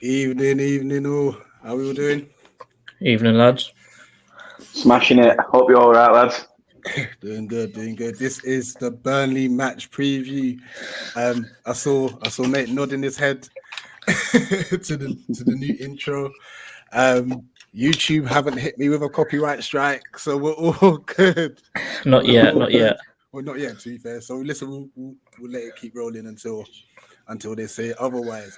Evening all. How we all doing? Evening, lads. Smashing it. Hope you're all right, lads. Doing good. This is the Burnley match preview. I saw Nate nodding his head to the new intro. YouTube haven't hit me with a copyright strike, so we're all good. Not yet. Well, not yet, to be fair. So listen, we'll let it keep rolling until they say otherwise.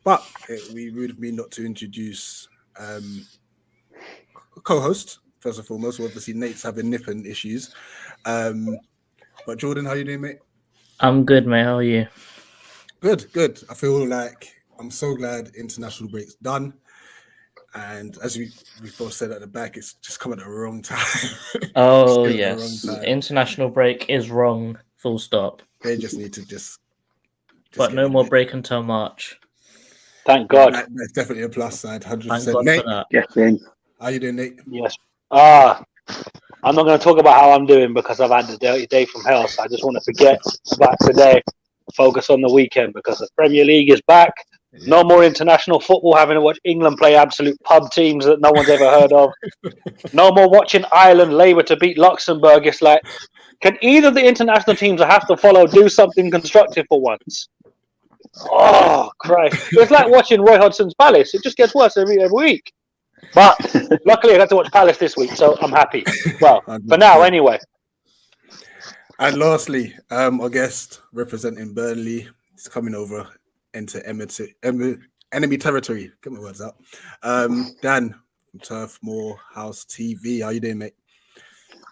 But it would be rude of me not to introduce a co-host. First and foremost, obviously Nate's having nipping issues. But Jordan, how you doing, mate? I'm good, mate. How are you? Good. I feel like I'm so glad international break's done. And as we both said at the back, it's just come at the wrong time. Oh, yes. International break is wrong, full stop. They just need to just but no more break until March. Thank God. That's definitely a plus side, 100%. Thank God Nate, for that. Yes, how you doing, Nate? Yes. I'm not going to talk about how I'm doing because I've had a dirty day from hell. So I just want to forget about today, focus on the weekend because the Premier League is back. Yeah. No more international football, having to watch England play absolute pub teams that no one's ever heard of. No more watching Ireland labour to beat Luxembourg. It's like, can either of the international teams I have to follow do something constructive for once? Oh, Christ. It's like watching Roy Hodgson's Palace. It just gets worse every week. But luckily I got to watch Palace this week, so I'm happy. Well, for now anyway. And lastly, our guest representing Burnley is coming over into enemy territory. Get my words out. Dan from Turf MoorHouse TV. How you doing, mate?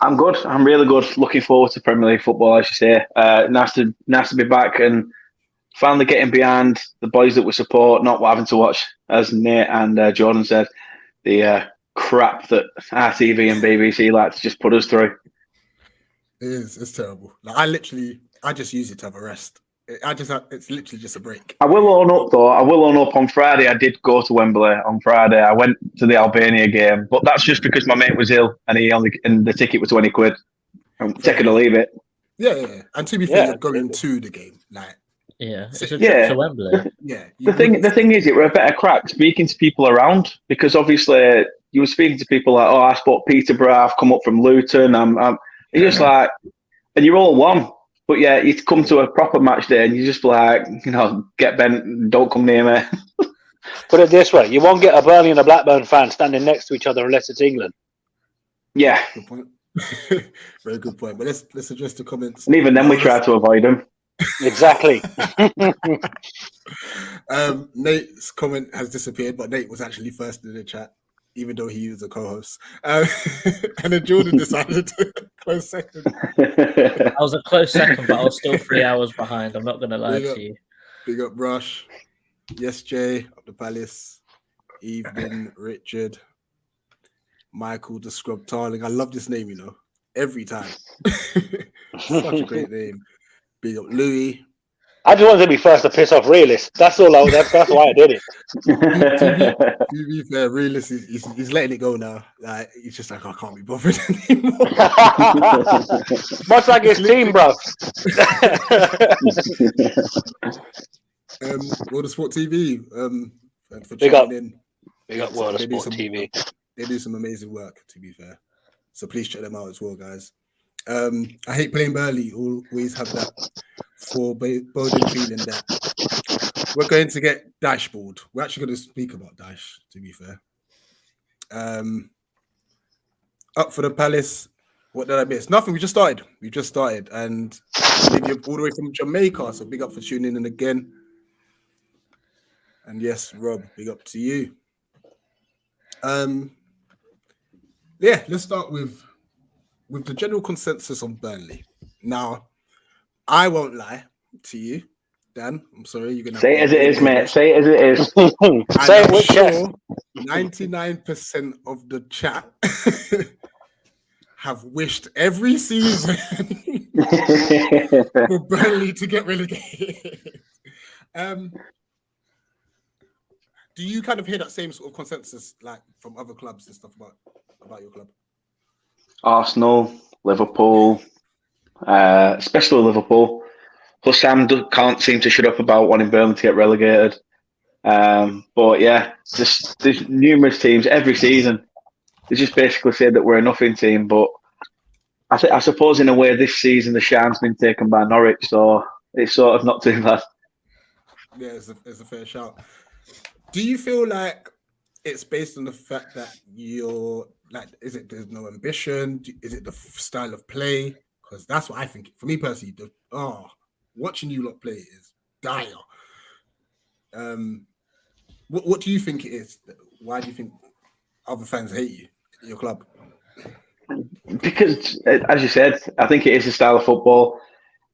I'm good. I'm really good. Looking forward to Premier League football, as you say. Nice to be back and finally getting behind the boys that we support, not having to watch, as Nate and Jordan said, the crap that RTV and BBC like to just put us through. It's terrible. Like, I just use it to have a rest. It's literally just a break. I will own up though. On Friday. I did go to Wembley on Friday. I went to the Albania game, but that's just because my mate was ill and the ticket was £20. I'm taking to leave it. Yeah. And to be fair, you're going to the game, like. Yeah, it's a trip to Wembley. Yeah. The thing is, it were a better crack speaking to people around because obviously you were speaking to people like, I spoke Peterborough, I've come up from Luton. You're just like, and you're all one. But yeah, you come to a proper match day and you just like, get bent, don't come near me. Put it this way, you won't get a Burnley and a Blackburn fan standing next to each other unless it's England. Yeah. Good point. Very good point. But let's address the comments. And even then we try to avoid them. Exactly. Nate's comment has disappeared, but Nate was actually first in the chat, even though he was a co-host. And then Jordan decided to close second. I was a close second, but I was still 3 hours behind. I'm not going to lie to you. Big up, Rush. Yes, Jay, up the Palace. Evening, Richard. Michael, the Scrub Tarling. I love this name, every time. Such a great name. Big up Louis. I just wanted to be first to piss off Realist. That's all. That's why I did it. To be fair, Realist he's letting it go now. Like he's just like, I can't be bothered anymore. Much like his team, bro. World of Sport TV. For Big up. in. Big up World of Sport TV. They do some amazing work. To be fair, so please check them out as well, guys. I hate playing Burnley. Always have that foreboding feeling that we're going to get dashboard. We're actually going to speak about Dyche, to be fair. Up for the Palace. What did I miss? Nothing. We just started. And you're all the way from Jamaica, so big up for tuning in again. And yes, Rob, big up to you. Let's start with the general consensus on Burnley. Now, I won't lie to you, Dan. I'm sorry, you're gonna say it as it is, mate. Say it as it is. Say it with sure 99% of the chat have wished every season for Burnley to get relegated. Do you kind of hear that same sort of consensus, like from other clubs and stuff about your club? Arsenal, Liverpool, especially Liverpool. Plus, Sam can't seem to shut up about wanting Burnley to get relegated. But yeah, just there's numerous teams every season. They just basically say that we're a nothing team. But I suppose in a way this season the shine's been taken by Norwich, so it's sort of not too bad. Yeah, it's a fair shout. Do you feel like it's based on the fact that you're like, is it there's no ambition? Is it the style of play? Because that's what I think. For me personally, watching you lot play is dire. What do you think it is? Why do you think other fans hate you, your club? Because, as you said, I think it is a style of football.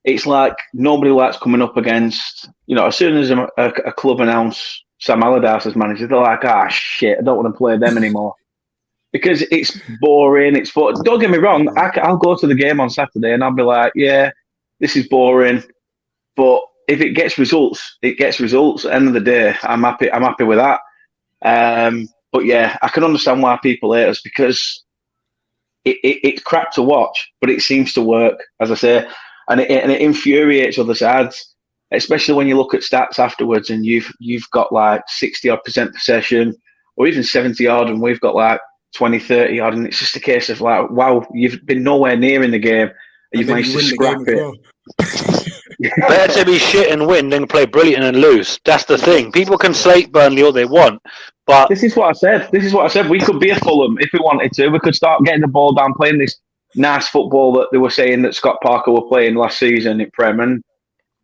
It's like nobody likes coming up against, as soon as a club announce Sam Allardyce as manager, they're like, shit, I don't want to play them anymore. Because it's boring. Don't get me wrong, I'll go to the game on Saturday and I'll be like, yeah, this is boring. But if it gets results, it gets results. At the end of the day, I'm happy with that. But yeah, I can understand why people hate us because it's crap to watch, but it seems to work, as I say. And it infuriates other sides, especially when you look at stats afterwards and you've got like 60% possession or even 70 odd and we've got like 20, 30 odd, and it's just a case of like, wow, you've been nowhere near in the game and you've managed to scrap it. Well. Better to be shit and win than play brilliant and lose. That's the thing. People can slate Burnley all they want, but this is what I said. We could be a Fulham if we wanted to. We could start getting the ball down, playing this nice football that they were saying that Scott Parker were playing last season in Prem, and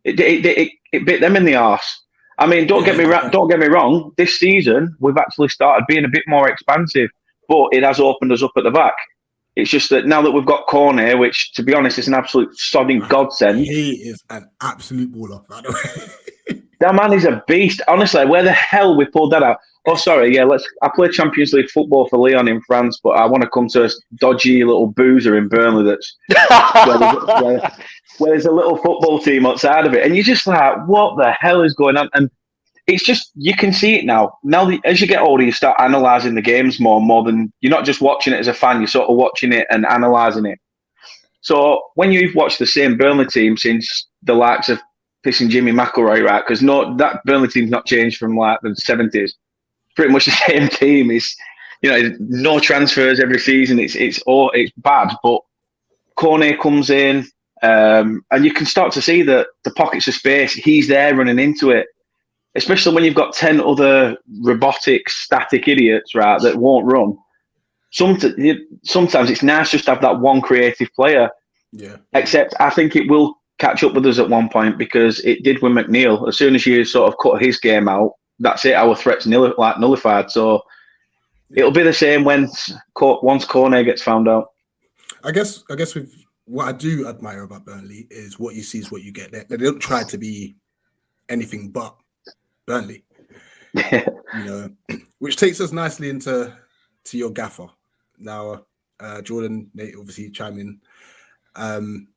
it bit them in the arse. I mean, don't get me wrong. This season we've actually started being a bit more expansive, but it has opened us up at the back. It's just that now that we've got Cornet, which to be honest is an absolute sodding godsend. He is an absolute baller, by the way. That man is a beast. Honestly, where the hell we pulled that out? Oh, sorry. Yeah, I play Champions League football for Lyon in France, but I want to come to a dodgy little boozer in Burnley that's where there's a little football team outside of it, and you're just like, what the hell is going on? And it's just, you can see it now. Now, as you get older, you start analysing the games more than, you're not just watching it as a fan, you're sort of watching it and analysing it. So when you've watched the same Burnley team since the likes of pissing Jimmy McIlroy, right? Because that Burnley team's not changed from like the 70s. Pretty much the same team. It's, no transfers every season. It's bad, but Cornet comes in, and you can start to see that the pockets of space, he's there running into it. Especially when you've got 10 other robotic, static idiots, right, that won't run. Sometimes it's nice just to have that one creative player. Yeah. Except I think it will catch up with us at one point because it did with McNeil. As soon as you sort of cut his game out, that's it. Our threat's nullified. So it'll be the same once Cornet gets found out. I guess with what I do admire about Burnley is what you see is what you get. They don't try to be anything but Burnley, which takes us nicely into your gaffer. Now, Jordan, Nate obviously chime in.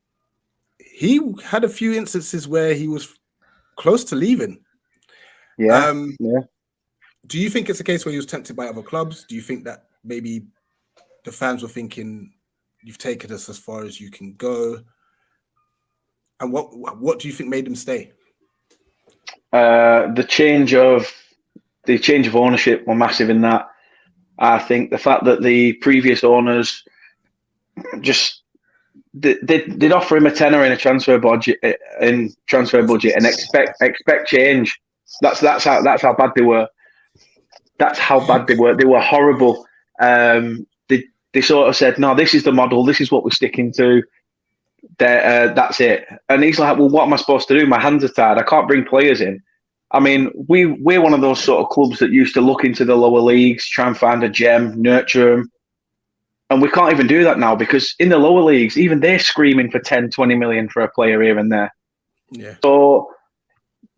He had a few instances where he was close to leaving. Yeah. Do you think it's a case where he was tempted by other clubs? Do you think that maybe the fans were thinking, you've taken us as far as you can go? And what do you think made him stay? The change of ownership were massive in that. I think the fact that the previous owners just they'd offer him a tenner in a transfer budget and expect change. That's how bad they were. That's how bad they were. They were horrible. They sort of said, no, this is the model. This is what we're sticking to. That's it. And he's like, well, what am I supposed to do? My hands are tied. I can't bring players in. I mean, we're one of those sort of clubs that used to look into the lower leagues, try and find a gem, nurture them. And we can't even do that now because in the lower leagues, even they're screaming for 10, 20 million for a player here and there. Yeah. So,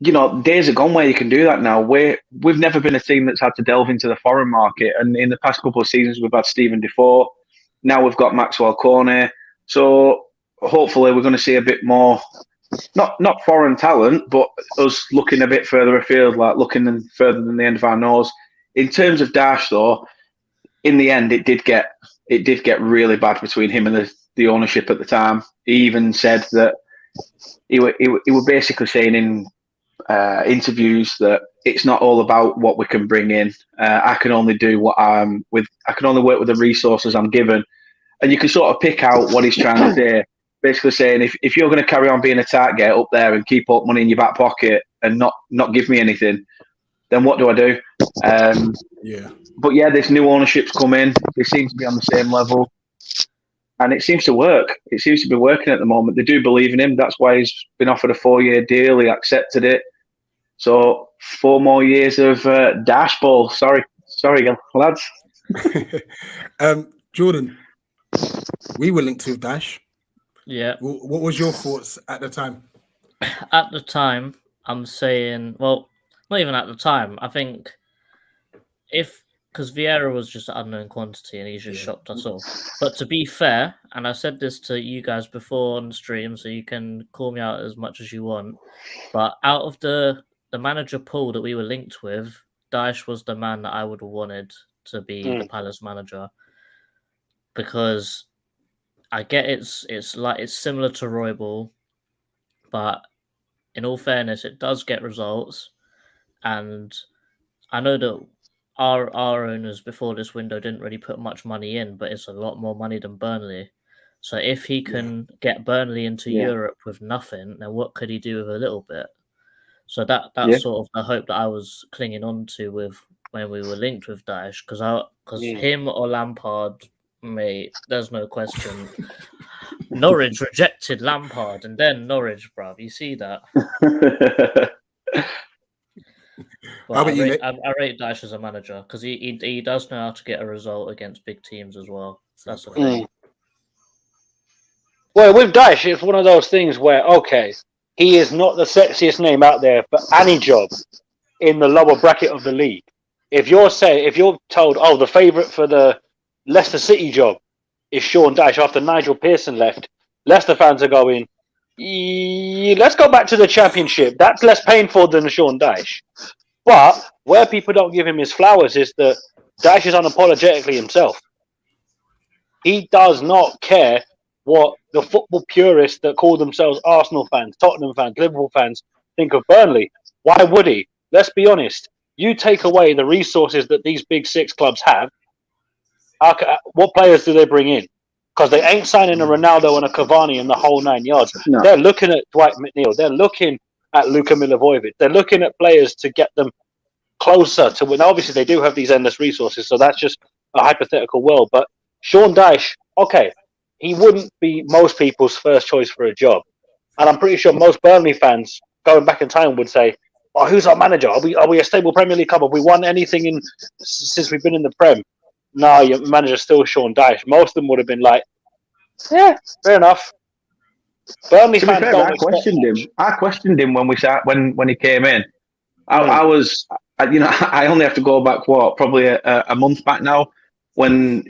days are gone where you can do that now. We've never been a team that's had to delve into the foreign market. And in the past couple of seasons, we've had Stephen Defoe. Now we've got Maxwell Cornet. So hopefully we're going to see a bit more, not foreign talent, but us looking a bit further afield, like looking further than the end of our nose. In terms of Dyche, though, in the end, it did get really bad between him and the ownership at the time. He even said that he were basically saying in interviews that it's not all about what we can bring in. I can only do what I'm with. I can only work with the resources I'm given, and you can sort of pick out what he's trying to say. Basically saying if you're going to carry on being a target up there and keep up money in your back pocket and not give me anything, then what do I do? But yeah, this new ownership's come in. They seem to be on the same level. And it seems to work. It seems to be working at the moment. They do believe in him. That's why he's been offered a 4-year deal. He accepted it. So 4 more years of dash ball. Sorry, lads. Jordan, we were linked with Dyche. Yeah. What was your thoughts at the time? At the time, I'm saying, well, not even at the time. I think because Vieira was just an unknown quantity and he's just shocked us all. But to be fair, and I said this to you guys before on the stream, so you can call me out as much as you want, but out of the manager pool that we were linked with, Dyche was the man that I would have wanted to be the Palace manager, because I get it's similar to Roybal, but in all fairness, it does get results, and I know that our owners before this window didn't really put much money in, but it's a lot more money than Burnley. So if he can get Burnley into Europe with nothing, then what could he do with a little bit? So that's sort of the hope that I was clinging on to with when we were linked with Dyche, because him or Lampard, mate, there's no question. Norwich rejected Lampard, and then Norwich, bruv. You see that? But I rate Dyche as a manager because he does know how to get a result against big teams as well. That's the thing. Well, with Dyche, it's one of those things where, okay, he is not the sexiest name out there for any job in the lower bracket of the league. If you're told, oh, the favourite for the Leicester City job is Sean Dyche after Nigel Pearson left, Leicester fans are going, let's go back to the Championship. That's less painful than Sean Dyche. But where people don't give him his flowers is that Dyche is unapologetically himself. He does not care what the football purists that call themselves Arsenal fans, Tottenham fans, Liverpool fans think of Burnley. Why would he? Let's be honest. You take away the resources that these big 6 clubs have, what players do they bring in? Because they ain't signing a Ronaldo and a Cavani in the whole 9 yards. No. They're looking at Dwight McNeil. They're looking at Luka Milivojevic. They're looking at players to get them closer to win. Obviously, they do have these endless resources, so that's just a hypothetical world. But Sean Dyche, okay, he wouldn't be most people's first choice for a job. And I'm pretty sure most Burnley fans, going back in time, would say, oh, who's our manager? Are we a stable Premier League club? Have we won anything since we've been in the Prem? No, your manager's still Sean Dyche. Most of them would have been like, yeah, fair enough. Burnley fans don't I questioned him when he came in. I was, I only have to go back probably a month back now when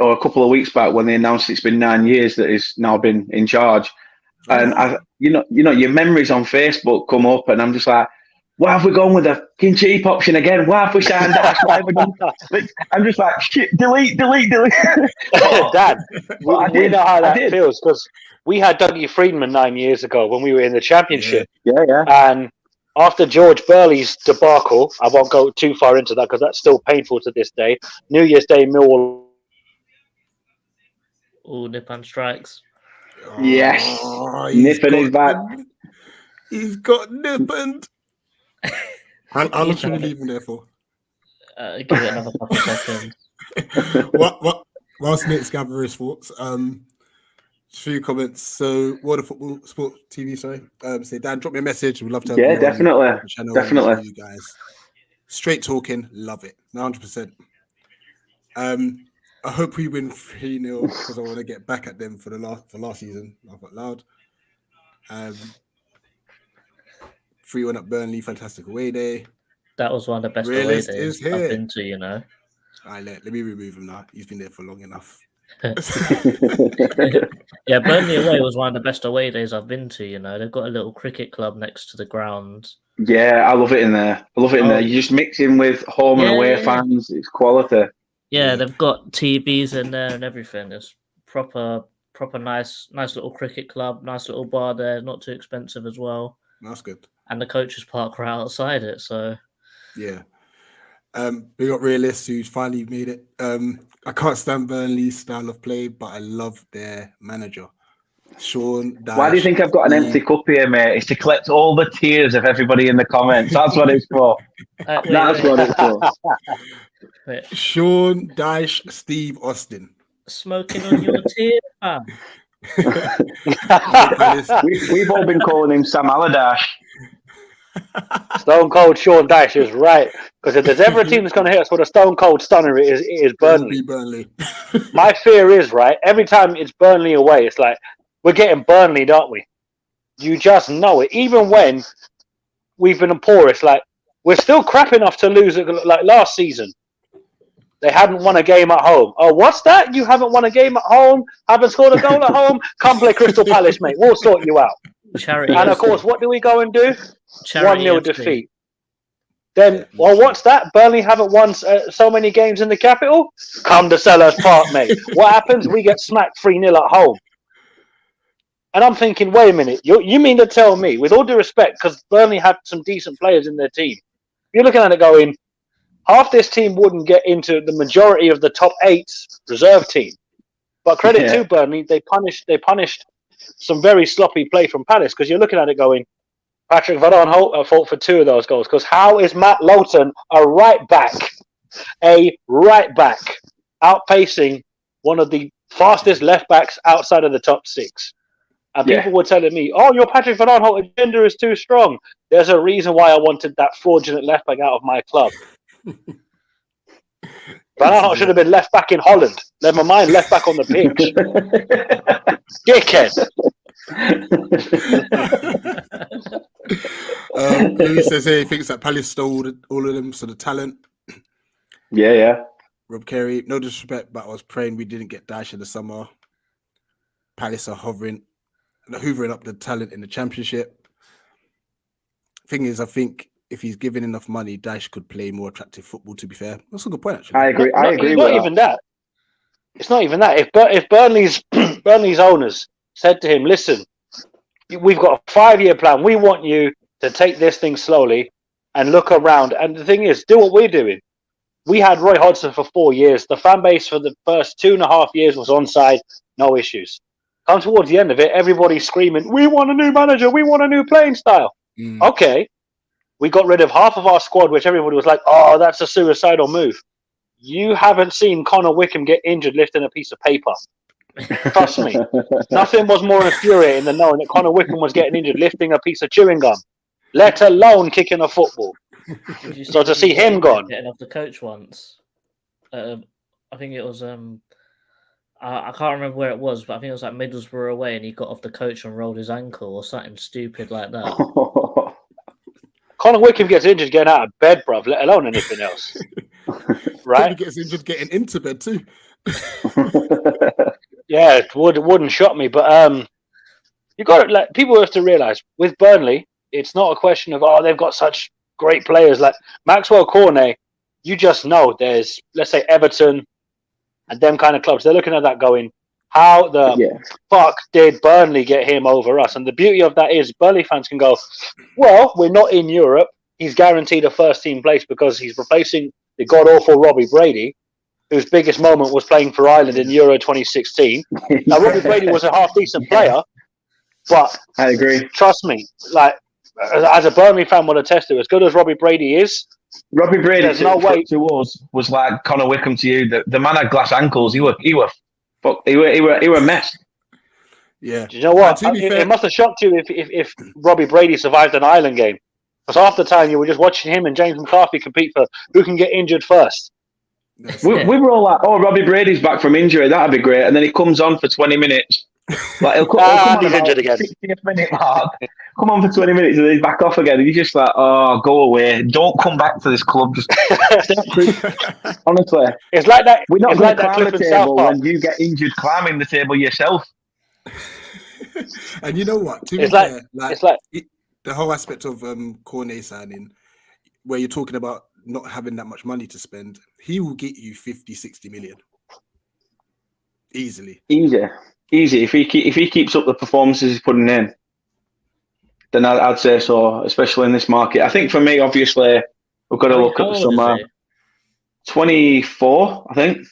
or a couple of weeks back when they announced it's been 9 years that he's now been in charge, and your memories on Facebook come up, and I'm just like, why have we gone with a cheap option again? Why have we signed that? I'm just like, shit, delete. Dad, we know how that feels because we had Dougie Friedman 9 years ago when we were in the Championship. Yeah. And after George Burley's debacle, I won't go too far into that because that's still painful to this day. New Year's Day, Millwall. Nippon strikes. Yes. Nippon is back. He's got Nippon. How long should we leave him there for? Give it another couple of seconds. Whilst Nick's gathering his thoughts, a few comments. So, World of Football Sport TV, sorry. Say, Dan, drop me a message. We'd love to have you definitely. On the channel. Definitely. You guys. Straight talking, love it. 100%. I hope we win 3-0 because I want to get back at them for last season. Laugh out loud. 3-1 at Burnley, fantastic away day. That was one of the best away days I've been to, All right, let me remove him now. He's been there for long enough. Yeah, Burnley away was one of the best away days I've been to, They've got a little cricket club next to the ground. Yeah, I love it in there. You just mix in with home and away fans. It's quality. Yeah, they've got TVs in there and everything. It's proper nice little cricket club, nice little bar there, not too expensive as well. That's good. and the coaches park right outside it. So Yeah. We got Realist who's finally made it. I can't stand Burnley's style of play, but I love their manager. Sean Dyche. Why do you think I've got an empty cup here, mate? It's to collect all the tears of everybody in the comments. That's what it's for. That's what it's for. Wait. Sean Dyche, Steve Austin. Smoking on your tear, fam. We've all been calling him Sam Allardyce. Stone Cold Sean Dyche is right. Because if there's ever a team that's going to hit us with a Stone Cold stunner, it is Burnley. My fear is, right, every time it's Burnley away, it's like, we're getting Burnley, don't we? You just know it. Even when we've been poor, it's like, we're still crap enough to lose it. Like last season, they hadn't won a game at home. Oh, what's that? You haven't won a game at home? Haven't scored a goal at home? Come play Crystal Palace, mate. We'll sort you out. Charity and of course, what do we go and do? Charity 1-0 defeat. Then, well, what's that? Burnley haven't won so many games in the capital? Come to Selhurst Park, mate. What happens? We get smacked 3-0 at home. And I'm thinking, wait a minute. You mean to tell me, with all due respect, because Burnley had some decent players in their team, you're looking at it going, half this team wouldn't get into the majority of the top 8 reserve team. But credit to Burnley, they punished some very sloppy play from Palace, because you're looking at it going, Patrick Van Aanholt fought for 2 of those goals, because how is Matt Lowton a right back, outpacing one of the fastest left backs outside of the top 6? And people were telling me, oh, your Patrick Van Aanholt agenda is too strong. There's a reason why I wanted that fraudulent left back out of my club. Van Aanholt should have been left back in Holland. Never mind left back on the pitch. Dickhead. Louis says here he thinks that Palace stole all of them, so the talent. Yeah. Rob Carey, no disrespect, but I was praying we didn't get Dyche in the summer. Palace are hoovering up the talent in the Championship. Thing is, I think if he's given enough money, Dyche could play more attractive football, to be fair. That's a good point, actually. I agree. I agree it's with not even that. It's not even that. If Burnley's owners said to him, listen, we've got a 5-year plan. We want you to take this thing slowly and look around. And the thing is, do what we're doing. We had Roy Hodgson for 4 years. The fan base for the first 2.5 years was onside. No issues. Come towards the end of it, everybody's screaming, we want a new manager. We want a new playing style. Okay. We got rid of half of our squad, which everybody was like, oh, that's a suicidal move. You haven't seen Connor Wickham get injured lifting a piece of paper. Trust me. Nothing was more infuriating than knowing that Connor Wickham was getting injured lifting a piece of chewing gum, let alone kicking a football. So to see him gone. Getting off the coach once. I think it was... I can't remember where it was, but I think it was like Middlesbrough away, and he got off the coach and rolled his ankle or something stupid like that. Connor Wickham gets injured getting out of bed, bruv, let alone anything else. Right? He gets injured getting into bed too. Yeah, it wouldn't shock me, but you got to, like, people have to realise with Burnley, it's not a question of they've got such great players like Maxwell Cornet. You just know there's, let's say, Everton and them kind of clubs. They're looking at that going, how the fuck did Burnley get him over us? And the beauty of that is Burnley fans can go, well, we're not in Europe. He's guaranteed a first team place because he's replacing the god-awful Robbie Brady, whose biggest moment was playing for Ireland in Euro 2016. Now, Robbie Brady was a half-decent player, but I agree. Trust me, like, as a Burnley fan will attest to, as good as Robbie Brady is, Robbie Brady there's no way to us was like Connor Wickham to you. The man had glass ankles. He were a mess. Yeah. Do you know what? It must have shocked you if Robbie Brady survived an Ireland game, because half the time you were just watching him and James McCarthy compete for who can get injured first. We were all like, "Oh, Robbie Brady's back from injury. That'd be great." And then he comes on for 20 minutes. Like he'll come on he's injured again. 60th minute mark. Come on for 20 minutes and then he's back off again. And you're just like, "Oh, go away! Don't come back to this club." Just honestly, it's like that. We're not going to climb the table when you get injured climbing the table yourself. And you know what? It's like the whole aspect of Cornet signing, where you're talking about not having that much money to spend, he will get you 50-60 million easily. Easy if he keeps up the performances he's putting in. then I'd say so, especially in this market. I think for me, obviously, we've got to look at the summer. 24, I think.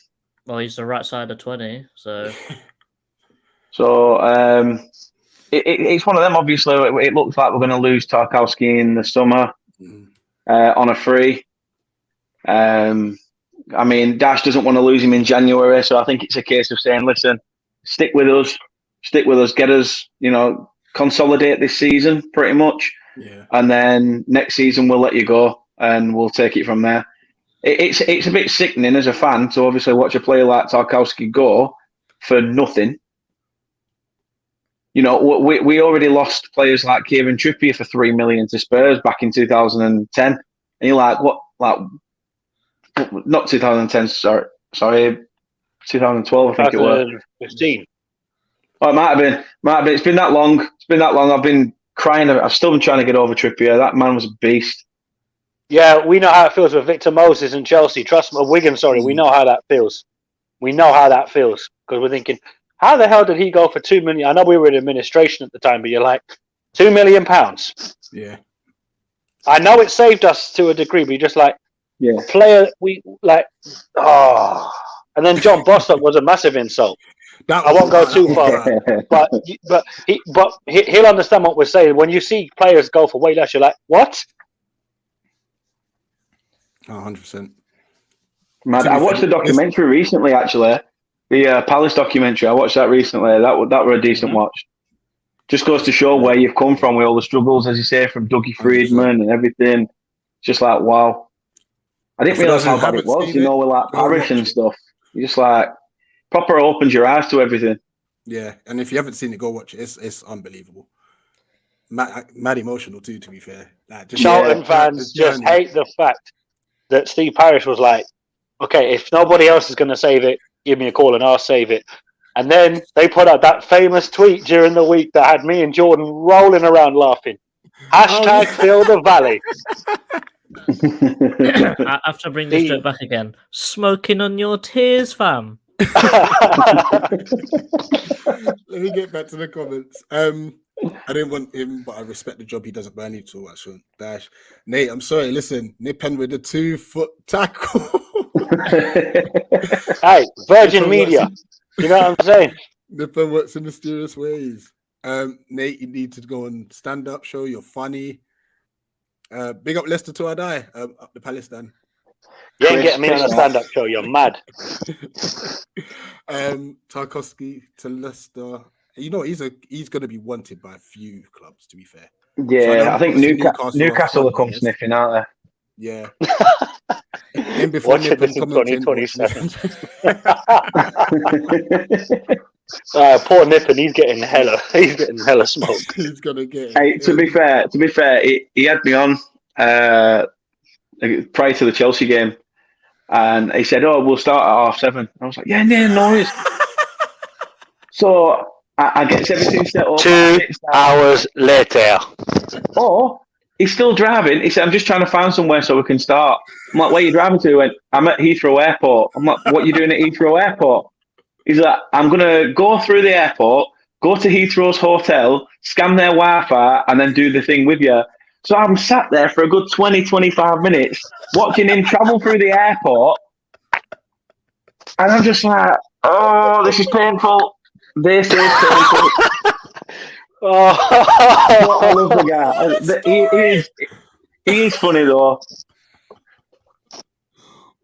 Well, he's the right side of 20, so. So it's one of them. Obviously, it looks like we're going to lose Tarkowski in the summer on a free. I mean, Dyche doesn't want to lose him in January, so I think it's a case of saying, listen, stick with us, get us, consolidate this season pretty much, and then next season we'll let you go and we'll take it from there. It's a bit sickening as a fan to obviously watch a player like Tarkowski go for nothing. We already lost players like Kieran Trippier for $3 million to Spurs back in 2010, and you're like, what? Like, not 2010, sorry, 2012, I think it was. 2015. Oh, it might have been. It's been that long. I've been crying. I've still been trying to get over Trippier. That man was a beast. Yeah, we know how it feels with Victor Moses and Chelsea. Trust me, Wigan, sorry, we know how that feels. Because we're thinking, how the hell did he go for $2 million? I know we were in administration at the time, but you're like, £2 million. Yeah. I know it saved us to a degree, but you're just like, player, we like, and then John Bostock was a massive insult. I won't go too far, but he'll understand what we're saying. When you see players go for way less, you're like, what? 100%. Man, I watched the documentary recently, actually. The Palace documentary. I watched that recently. That were a decent watch. Just goes to show where you've come from with all the struggles, as you say, from Dougie Friedman and everything. Just like, wow. I didn't realise how bad it was, with like Parish and stuff. You're just like, proper opens your eyes to everything. Yeah, and if you haven't seen it, go watch it. It's unbelievable. Mad emotional too, to be fair. Like, Charlton fans just hate the fact that Steve Parish was like, okay, if nobody else is going to save it, give me a call and I'll save it. And then they put out that famous tweet during the week that had me and Jordan rolling around laughing. # fill the valley. I have to bring this joke back again. Smoking on your tears, fam. Let me get back to the comments. I didn't want him, but I respect the job he does at Burnley to watch on Dash. Nate, I'm sorry, listen, nip in with the 2-foot tackle. Hey, Virgin Media. You know what I'm saying? Nipper works in mysterious ways. Nate, you need to go and stand up, show you're funny. Big up Leicester to our die, up the Palestine. You ain't getting me on a stand-up show, you're mad. Tarkowski to Leicester. He's going to be wanted by a few clubs, to be fair. Yeah, so I think Newcastle will come sniffing, aren't they? Yeah. In before watch it in 2027. Poor Nippon, he's getting hella smoke. He's gonna get. Hey, to be fair, he had me on prior to the Chelsea game, and he said, "Oh, we'll start at 7:30." I was like, "Yeah, no worries." So I get everything set up. 2 hours later. Oh, he's still driving. He said, "I'm just trying to find somewhere so we can start." I'm like, "Where are you driving to?" He went, "I'm at Heathrow Airport." I'm like, "What are you doing at Heathrow Airport?" He's like, "I'm going to go through the airport, go to Heathrow's hotel, scan their Wi-Fi, and then do the thing with you." So I'm sat there for a good 20-25 minutes watching him travel through the airport. And I'm just like, oh, this is painful. This is painful. Oh, I love the guy. He is funny, though.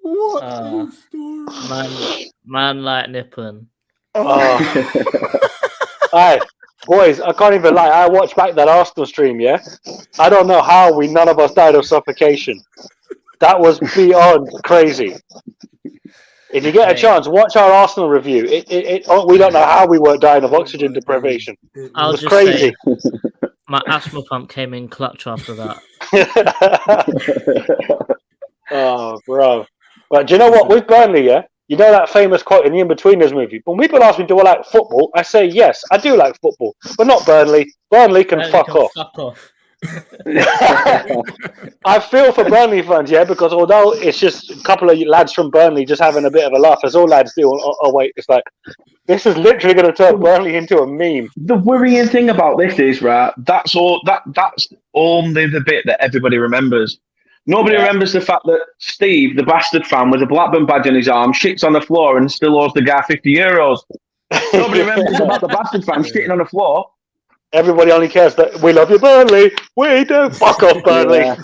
What a story. Man like Nippon. Hey, boys, I can't even lie. I watched back that Arsenal stream, yeah? I don't know how none of us died of suffocation. That was beyond crazy. If you get a chance, watch our Arsenal review. We don't know how we weren't dying of oxygen deprivation. It was crazy. Say, my asthma pump came in clutch after that. Oh, bro. But do you know what? With Burnley, yeah? You know that famous quote in the In-Betweeners movie? When people ask me, do I like football? I say, yes, I do like football. But not Burnley. Burnley can fuck off. Fuck off. I feel for Burnley fans, yeah, because although it's just a couple of lads from Burnley just having a bit of a laugh, as all lads do. Oh wait, it's like this is literally going to turn Burnley into a meme. The worrying thing about this is, right, that's only the bit that everybody remembers. Nobody remembers the fact that Steve, the bastard fan, with a Blackburn badge on his arm, shits on the floor and still owes the guy €50. Nobody remembers about the bastard fan shitting on the floor. Everybody only cares that we love you, Burnley. We do. Fuck off, Burnley.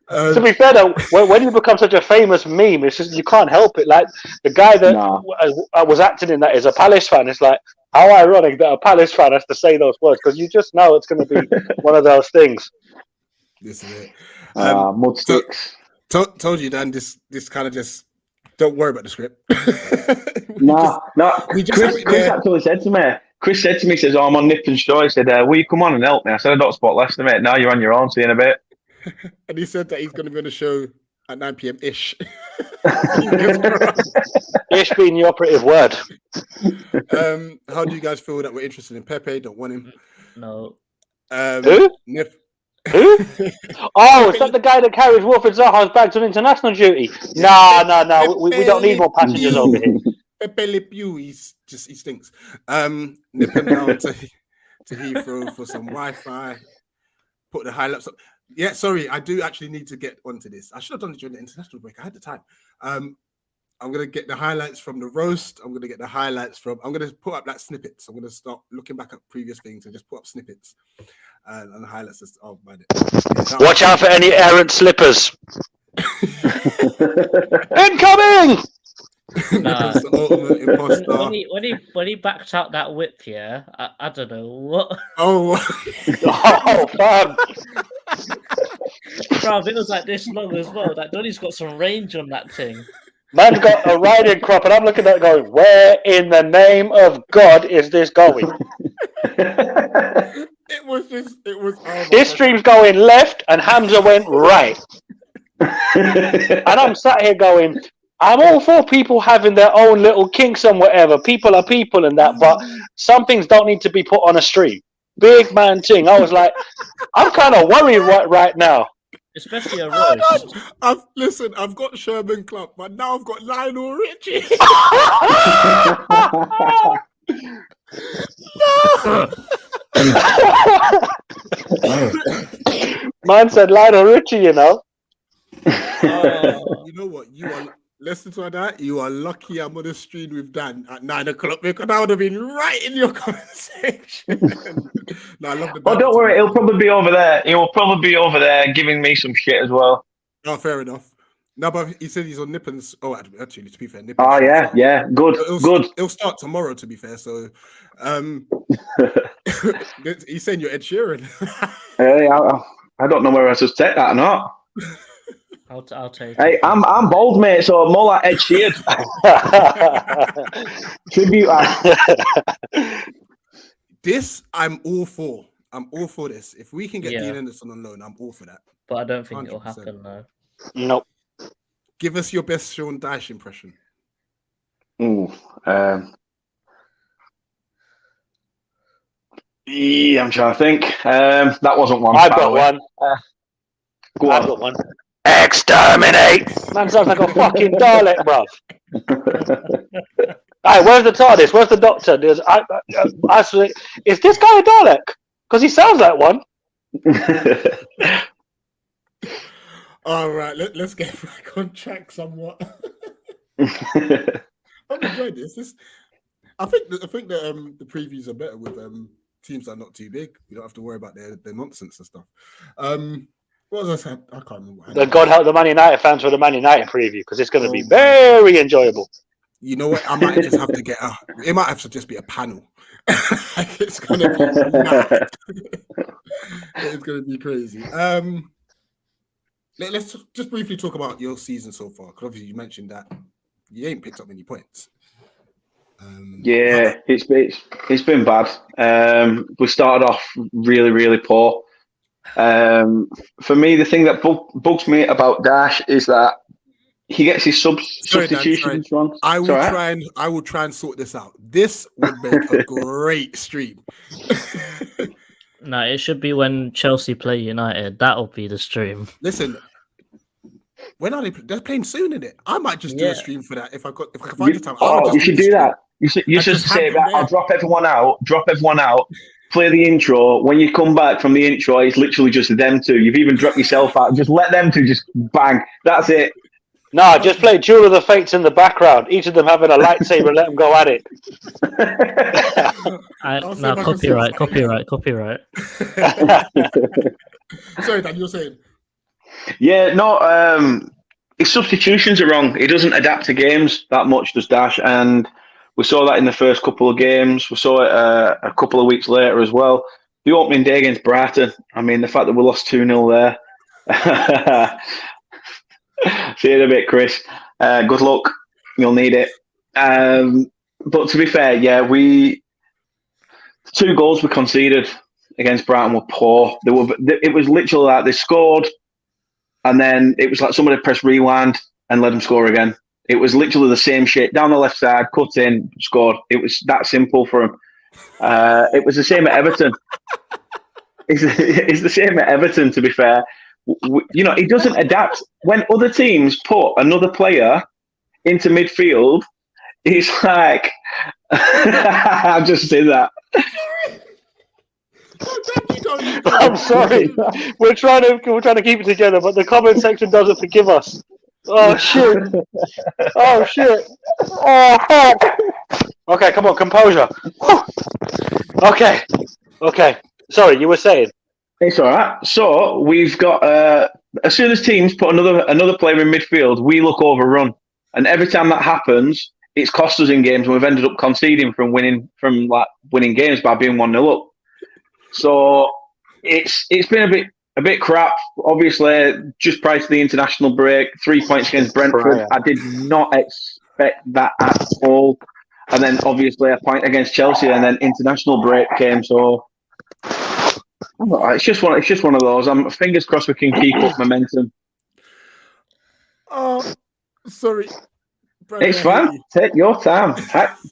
To be fair, though, when you become such a famous meme, it's just you can't help it. Like the guy that was acting in that is a Palace fan. It's like how ironic that a Palace fan has to say those words because you just know it's going to be one of those things. This is it. Mud sticks. Told you, Dan. This kind of just don't worry about the script. No. Chris actually said to me. Chris said to me, he says, I'm on Nip and Straw. He said, will you come on and help me? I said, I don't spot Leicester, mate. Now you're on your own, see you in a bit. And he said that he's going to be on the show at 9 p.m. ish. Ish being the operative word. How do you guys feel that we're interested in Pepe? Don't want him. No. Who? Nip. Who? Oh, is that the guy that carries Wilfred Zaha's bags on international duty? No. We don't need more passengers over here. Pepe Le Pew, he stinks. Nipping down to Heathrow for some Wi-Fi. Put the highlights up. Yeah, sorry, I do actually need to get onto this. I should have done it during the international break. I had the time. I'm gonna get the highlights from the roast. I'm gonna put up like snippets. I'm gonna start looking back at previous things and just put up snippets and the highlights. Watch out for any errant slippers. Incoming! Nah. When he backed out that whip, yeah, I don't know what. Oh, fam! Bro, it was like this long as well. That Donny's got some range on that thing. Man's got a riding crop, and I'm looking at it going, where in the name of God is this going? It was. This stream's going left, and Hamza went right. And I'm sat here going, I'm all for people having their own little kinks and whatever. People are people and that, but some things don't need to be put on a stream. Big man thing. I was like, I'm kind of worried right now. Especially a roast. I've got Sherman Club, but now I've got Lionel Richie. Man said Lionel Richie, you know. You know what? You are. Listen to that. You are lucky I'm on the stream with Dan at 9 o'clock because I would have been right in your conversation. No, I love the. Oh, don't worry. He'll probably be over there. He will probably be over there giving me some shit as well. Oh, fair enough. No, but he said he's on Nippons. Oh, actually, to be fair, Nippons. Oh, yeah. Good. It'll start tomorrow, to be fair. So, he's saying you're Ed Sheeran. Hey, I don't know whether I should take that or not. I'll take. Hey, I'm bald, mate, so I'm more like Ed Sheeran. Tribute. This I'm all for. I'm all for this. If we can get Dean Henderson on loan, I'm all for that. But I don't think 100%. It'll happen though. Nope. Give us your best Sean Dyche impression. I'm trying to think. That wasn't one. I've got one. I've got one. Exterminate! Man sounds like a fucking Dalek, bruv. Alright, where's the TARDIS? Where's the Doctor? Is this guy a Dalek? Because he sounds like one. All right, let's get back on track somewhat. I've enjoyed this. I think the previews are better with teams that are not too big. You don't have to worry about their nonsense and stuff. What was I saying? I can't remember. God help the Man United fans for the Man United preview because it's going to be very enjoyable. You know what? I might just have to get it might have to just be a panel. It's going to be mad. It's going to be crazy. Let's just briefly talk about your season so far because obviously you mentioned that you ain't picked up many points. It's been bad. We started off really, really poor. For me, the thing that bugs me about Dyche is that he gets his substitutions wrong. I will try and sort this out. This would make a great stream. No, it should be when Chelsea play United. That'll be the stream. Listen, when are they? They're playing soon, in it. I might just do a stream for that if I can find the time. You should do that. You should say that. I'll drop everyone out. Play the intro. When you come back from the intro, it's literally just them two. You've even dropped yourself out. Just let them two just bang. That's it. No, just play Duel of the Fates in the background. Each of them having a lightsaber and let them go at it. No, copyright. Sorry, Dan, you were saying? Yeah, no, his substitutions are wrong. He doesn't adapt to games that much, does Dyche, and we saw that in the first couple of games. We saw it a couple of weeks later as well. The opening day against Brighton, I mean, the fact that we lost 2-0 there. See you in a bit, Chris. Good luck. You'll need it. But to be fair, yeah, the 2 goals we conceded against Brighton were poor. It was literally like they scored, and then it was like somebody pressed rewind and let them score again. It was literally the same shit. Down the left side, cut in, scored. It was that simple for him. It was the same at Everton. It's the same at Everton, to be fair. You know, he doesn't adapt. When other teams put another player into midfield, he's like, I've just said that. I'm sorry. We're trying to keep it together, but the comment section doesn't forgive us. Oh shit! Oh shit! Oh fuck! Okay, come on, composure. Okay. Sorry, you were saying. It's all right. So we've got as soon as teams put another player in midfield, we look overrun, and every time that happens, it's cost us in games, and we've ended up conceding from winning games by being 1-0 up. So it's been a bit crap. Obviously, just prior to the international break, 3 points against Brentford. I did not expect that at all. And then obviously a point against Chelsea, and then international break came. So it's just one of those. I'm fingers crossed we can keep up momentum. Oh, sorry. Bradley, it's fine. Take your time.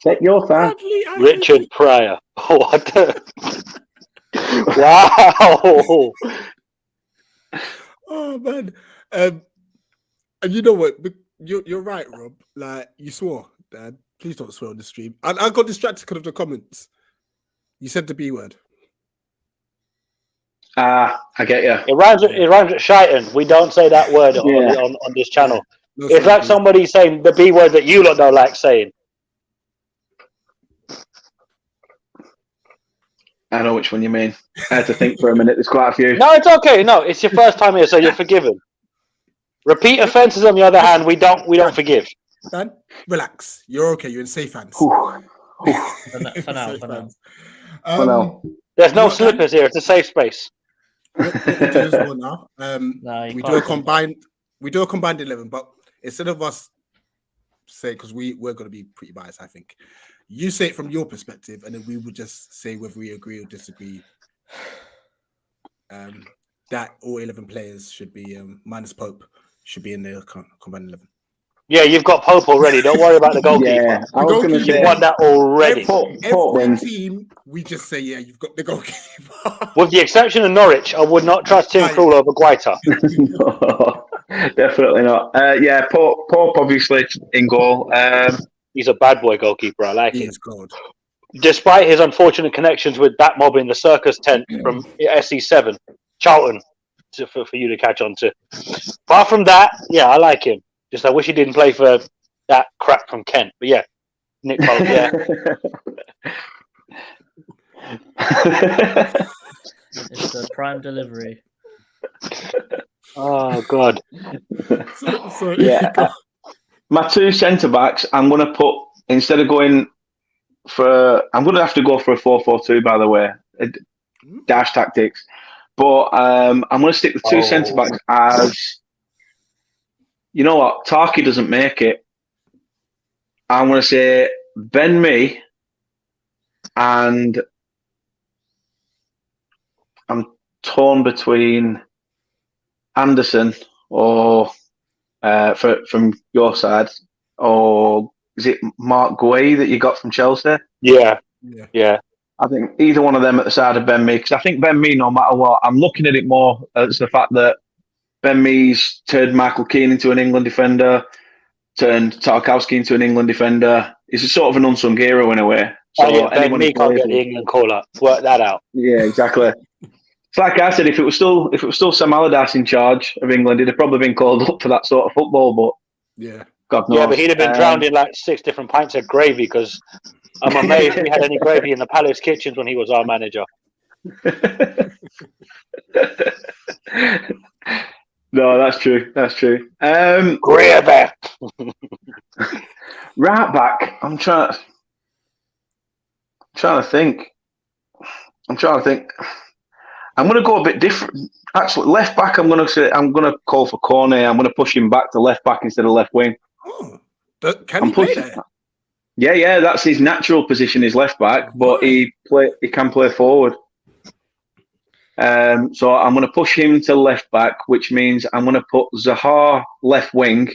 Take your time. Bradley, Richard Pryor. What the? Wow. Oh man. And you know what? You're right, Rob. Like, you swore, Dad. Please don't swear on the stream. And I got distracted because of the comments. You said the B word. I get you. It rhymes with shiting. We don't say that word on this channel. No, it's like somebody saying the B word that you lot don't like saying. I know which one you mean. I had to think for a minute. There's quite a few. No, it's okay. No, it's your first time here, so you're forgiven. Repeat offences, on the other hand, we don't forgive. Dan, relax. You're okay. You're in safe hands. For now. There's no slippers here. It's a safe space. We'll do this one now. We do a combined 11, but instead of us say, because we're going to be pretty biased, I think. You say it from your perspective, and then we would just say whether we agree or disagree. That all 11 players should be, minus Pope, should be in the combined 11. Yeah, you've got Pope already. Don't worry about the goalkeeper. Yeah, I was going to say, you've won that already. Every team, we just say, yeah, you've got the goalkeeper. With the exception of Norwich, I would not trust Tim Krul over Guaita. No, definitely not. Yeah, Pope obviously in goal. He's a bad boy goalkeeper. I like him. God. Despite his unfortunate connections with that mob in the circus tent from SE7, Charlton, for you to catch on to. Apart from that, yeah, I like him. Just I wish he didn't play for that crap from Kent. But yeah, Nick Pope, yeah. It's the prime delivery. Oh, God. Sorry. Yeah. My 2 centre-backs, I'm going to put, instead of going for, I'm going to have to go for a 4-4-2, by the way. Dyche tactics. But I'm going to stick the 2 centre-backs as, you know what, Tarky doesn't make it. I'm going to say Ben Mee, and I'm torn between Anderson or from your side, or is it Mark Guay that you got from Chelsea? Yeah. I think either one of them at the side of Ben Mee, because I think Ben Mee, no matter what, I'm looking at it more as the fact that Ben Mee's turned Michael Keane into an England defender, turned Tarkowski into an England defender. He's a sort of an unsung hero in a way. So Ben Mee can't get the England call up. Work that out. Yeah, exactly. It's like I said, if it was still Sam Allardyce in charge of England, he'd have probably been called up for that sort of football. But yeah, God knows. Yeah, but he'd have been drowned in like 6 different pints of gravy because I'm amazed we had any gravy in the Palace kitchens when he was our manager. No, that's true. That's true. Gravy. Right back. I'm trying to think. I'm going to go a bit different. Actually, left back. I'm going to call for Cornet. I'm going to push him back to left back instead of left wing. Oh, can he play there? Yeah. That's his natural position is left back, but he can play forward. So I'm going to push him to left back, which means I'm going to put Zaha left wing,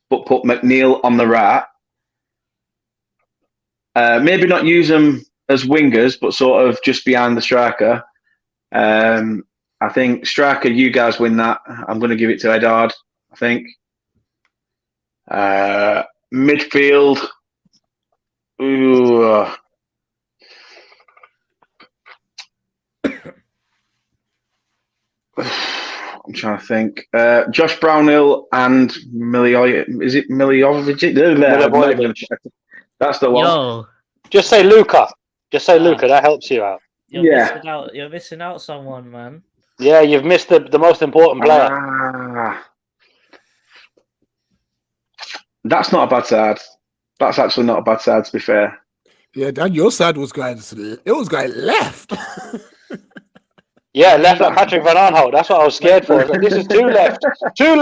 but put McNeil on the right. Maybe not use them as wingers, but sort of just behind the striker. I think striker, you guys win that. I'm going to give it to Edard, I think. Midfield. Ooh. I'm trying to think. Josh Brownhill and Milivojevic. Is it Milivojevic? That's the one. Yo, Just say Luca. Luca. That helps you out. you're missing out someone, man. Yeah, you've missed the most important player. That's not a bad side. That's actually not a bad side, to be fair. Yeah, Dan, your side was going. It was going left. Yeah, left like Patrick Van Aanholt. That's what I was scared for. I was like, this is two left. Turn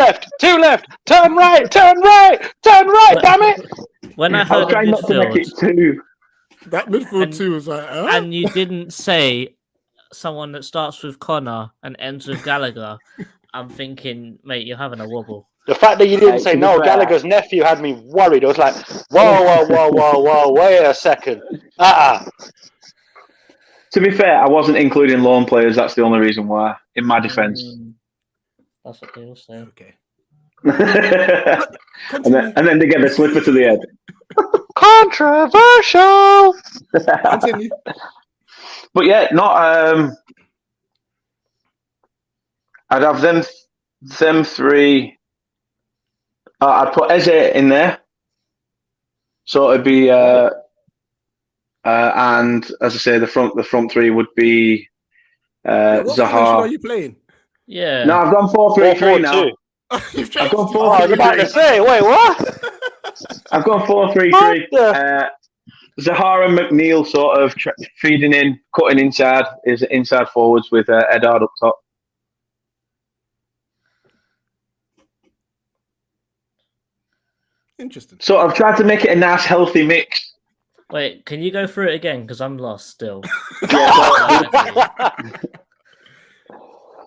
right. Damn it! When I I heard was of trying not to make it midfield, two. That midfield too was like, and you didn't say someone that starts with Connor and ends with Gallagher, I'm thinking, mate, you're having a wobble. The fact that you didn't say no, Gallagher's nephew had me worried. I was like, whoa, wait a second. To be fair, I wasn't including loan players. That's the only reason why, in my defence. That's what they will say. okay. and then they get a slipper to the head. Controversial. Continue. But yeah, not. I'd have them three. I'd put Eze in there, so it'd be. And as I say, the front three would be What Zaha. are you playing? Yeah. No, I've gone 4-3-3 now. You've I've gone Oh, I was about to 4-3-3. say, wait, what? I've gone 4-3-3. Zaha and McNeil sort of feeding in, cutting inside, is inside forwards with Edard up top. Interesting. So I've tried to make it a nice, healthy mix. Wait, can you go through it again? Because I'm lost still.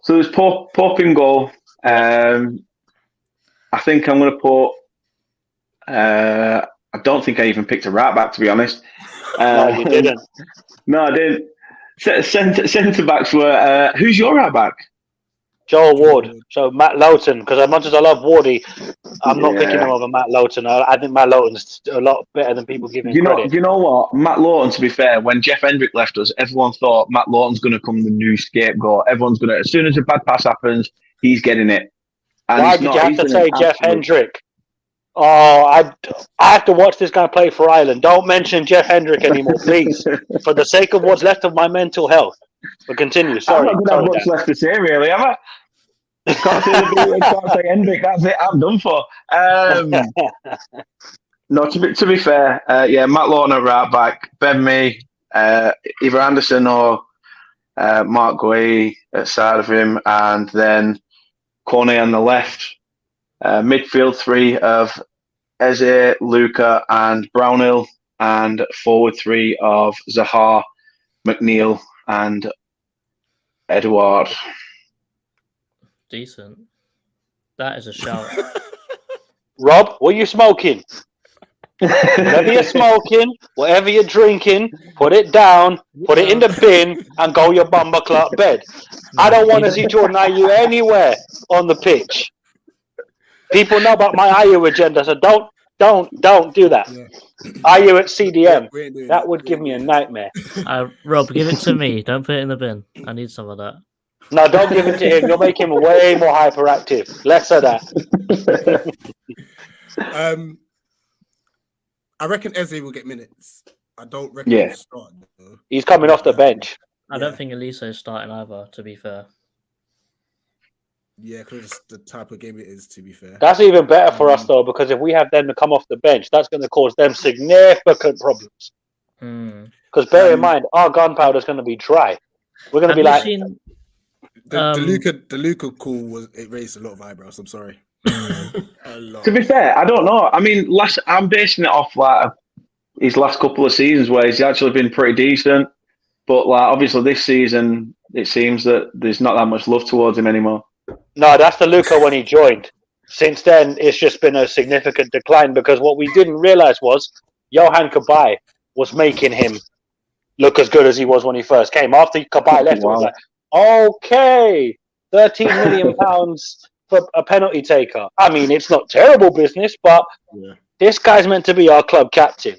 So there's Pope in goal. I think I'm going to put. I don't think I even picked a right back, to be honest. No, you didn't. No, I didn't. Centre backs were. Who's your right back? Joel Ward. So Matt Lowton, because as much as I love Wardy, I'm not picking him over Matt Lowton. I think Matt Lowton's a lot better than people give him credit. You know what? Matt Lowton, to be fair, when Jeff Hendrick left us, everyone thought Matt Lowton's going to come the new scapegoat. Everyone's going to, as soon as a bad pass happens, he's getting it. And why did you have to say Jeff Hendrick? Oh, I have to watch this guy play for Ireland. Don't mention Jeff Hendrick anymore, please. For the sake of what's left of my mental health. But continue. Sorry. I'm not going to have much left to say, really, have I? Can't say Hendrick. That's it. I'm done for. No, to be fair, Matt Lawton at right back, Ben Mee, either Anderson or Mark Guay at side of him, and then Cornet on the left. Midfield three of Eze, Luca, and Brownhill, and forward three of Zaha, McNeil, and Edouard. Decent. That is a shout. Rob, what are you smoking? Whatever you're smoking, whatever you're drinking, put it down, put it in the bin, and go your bumper clock bed. I don't want to see Jordan Ayew anywhere on the pitch. People know about my Ayew agenda, so don't do that. Yeah. Ayew at CDM, We ain't doing that would give me a nightmare. Rob, give it to me. Don't put it in the bin. I need some of that. No, don't give it to him. You'll make him way more hyperactive. Less of that. I reckon Eze will get minutes. I don't reckon Yeah. he'll start, though. He's coming off the bench. I don't think Elise's starting either, to be fair. Yeah, because it's the type of game it is, to be fair. That's even better for us, though, because if we have them to come off the bench, that's going to cause them significant problems. Because bear in mind, our gunpowder is going to be dry. We're going to be like... The Luca call it raised a lot of eyebrows. I'm sorry. To be fair, I don't know. I mean, I'm basing it off like his last couple of seasons where he's actually been pretty decent. But like obviously this season, it seems that there's not that much love towards him anymore. No, that's the Luca when he joined. Since then, it's just been a significant decline because what we didn't realise was Johan Kabay was making him look as good as he was when he first came. After Kabay left, Wow. it was like, okay, £13 million for a penalty taker. I mean, it's not terrible business, but this guy's meant to be our club captain.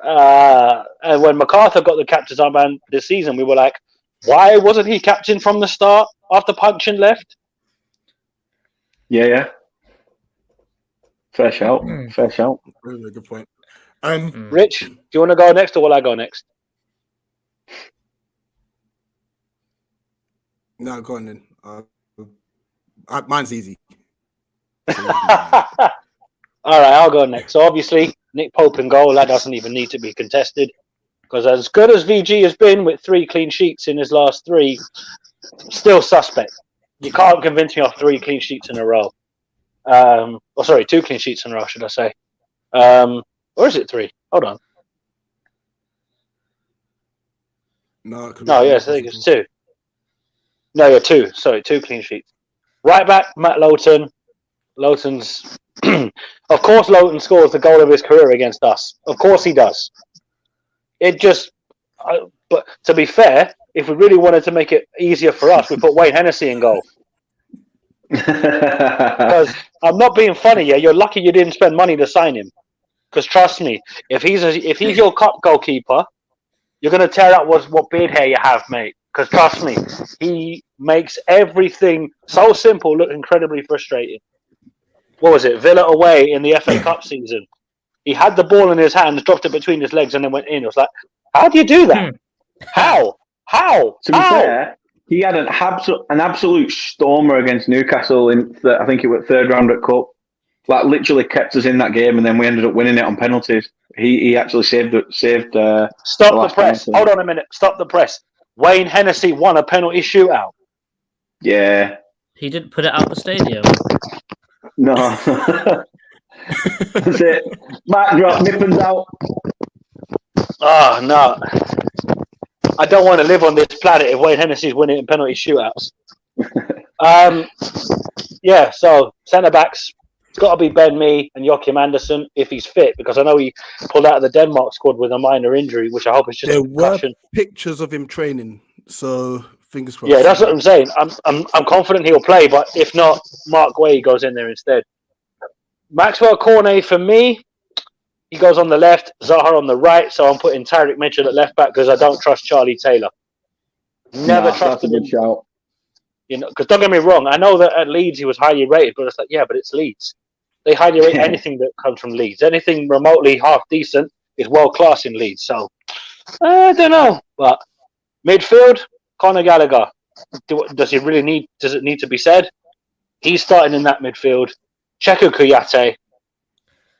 And when MacArthur got the captain's armband this season, we were like, why wasn't he captain from the start after Punchin left? Yeah. Fair shout. Fair shout. Really good point. Rich, do you want to go next or will I go next? No, go on then. Mine's easy. All right, I'll go next. So obviously, Nick Pope in goal, that doesn't even need to be contested. Because as good as VG has been with 3 clean sheets in his last 3, still suspect. You can't convince me of 3 clean sheets in a row. 2 clean sheets in a row, should I say. Or is it 3? Hold on. Yes, I think it's 2. No, yeah, 2. Sorry, 2 clean sheets. Right back, Matt Lowton. Lowton's... of course Lowton scores the goal of his career against us. Of course he does. It just... but to be fair, if we really wanted to make it easier for us, we put Wayne Hennessy in goal. Because I'm not being funny, yeah. You're lucky you didn't spend money to sign him. Because trust me, if he's your cup goalkeeper, you're going to tear out what beard hair you have, mate. Because trust me, he makes everything so simple look incredibly frustrating. What was it? Villa away in the FA Cup season. He had the ball in his hands, dropped it between his legs, and then went in. It was like, how do you do that? How? To be fair, he had an absolute stormer against Newcastle in, I think it was 3rd round at Cup. Like literally kept us in that game, and then we ended up winning it on penalties. He actually saved. Stop the press. Hold on a minute. Stop the press. Wayne Hennessy won a penalty shootout. Yeah. He didn't put it out the stadium. No. That's it. Mic drop. Nippons out. Oh no. I don't want to live on this planet if Wayne Hennessy's winning in penalty shootouts. Yeah. So centre backs. It's got to be Ben Mee and Joachim Andersen if he's fit, because I know he pulled out of the Denmark squad with a minor injury, which I hope is just a concussion. Pictures of him training, so fingers crossed. Yeah, that's what I'm saying. I'm confident he'll play, but if not, Mark Way goes in there instead. Maxwell Cornet for me, he goes on the left, Zaha on the right, so I'm putting Tyrick Mitchell at left back because I don't trust Charlie Taylor. Never trusted him. Shout. You know, because don't get me wrong, I know that at Leeds he was highly rated, but it's like, yeah, but it's Leeds. They highly rate anything that comes from Leeds. Anything remotely half decent is world class in Leeds. So I don't know, but midfield, Conor Gallagher. Does it need to be said? He's starting in that midfield. Checo Kouyaté,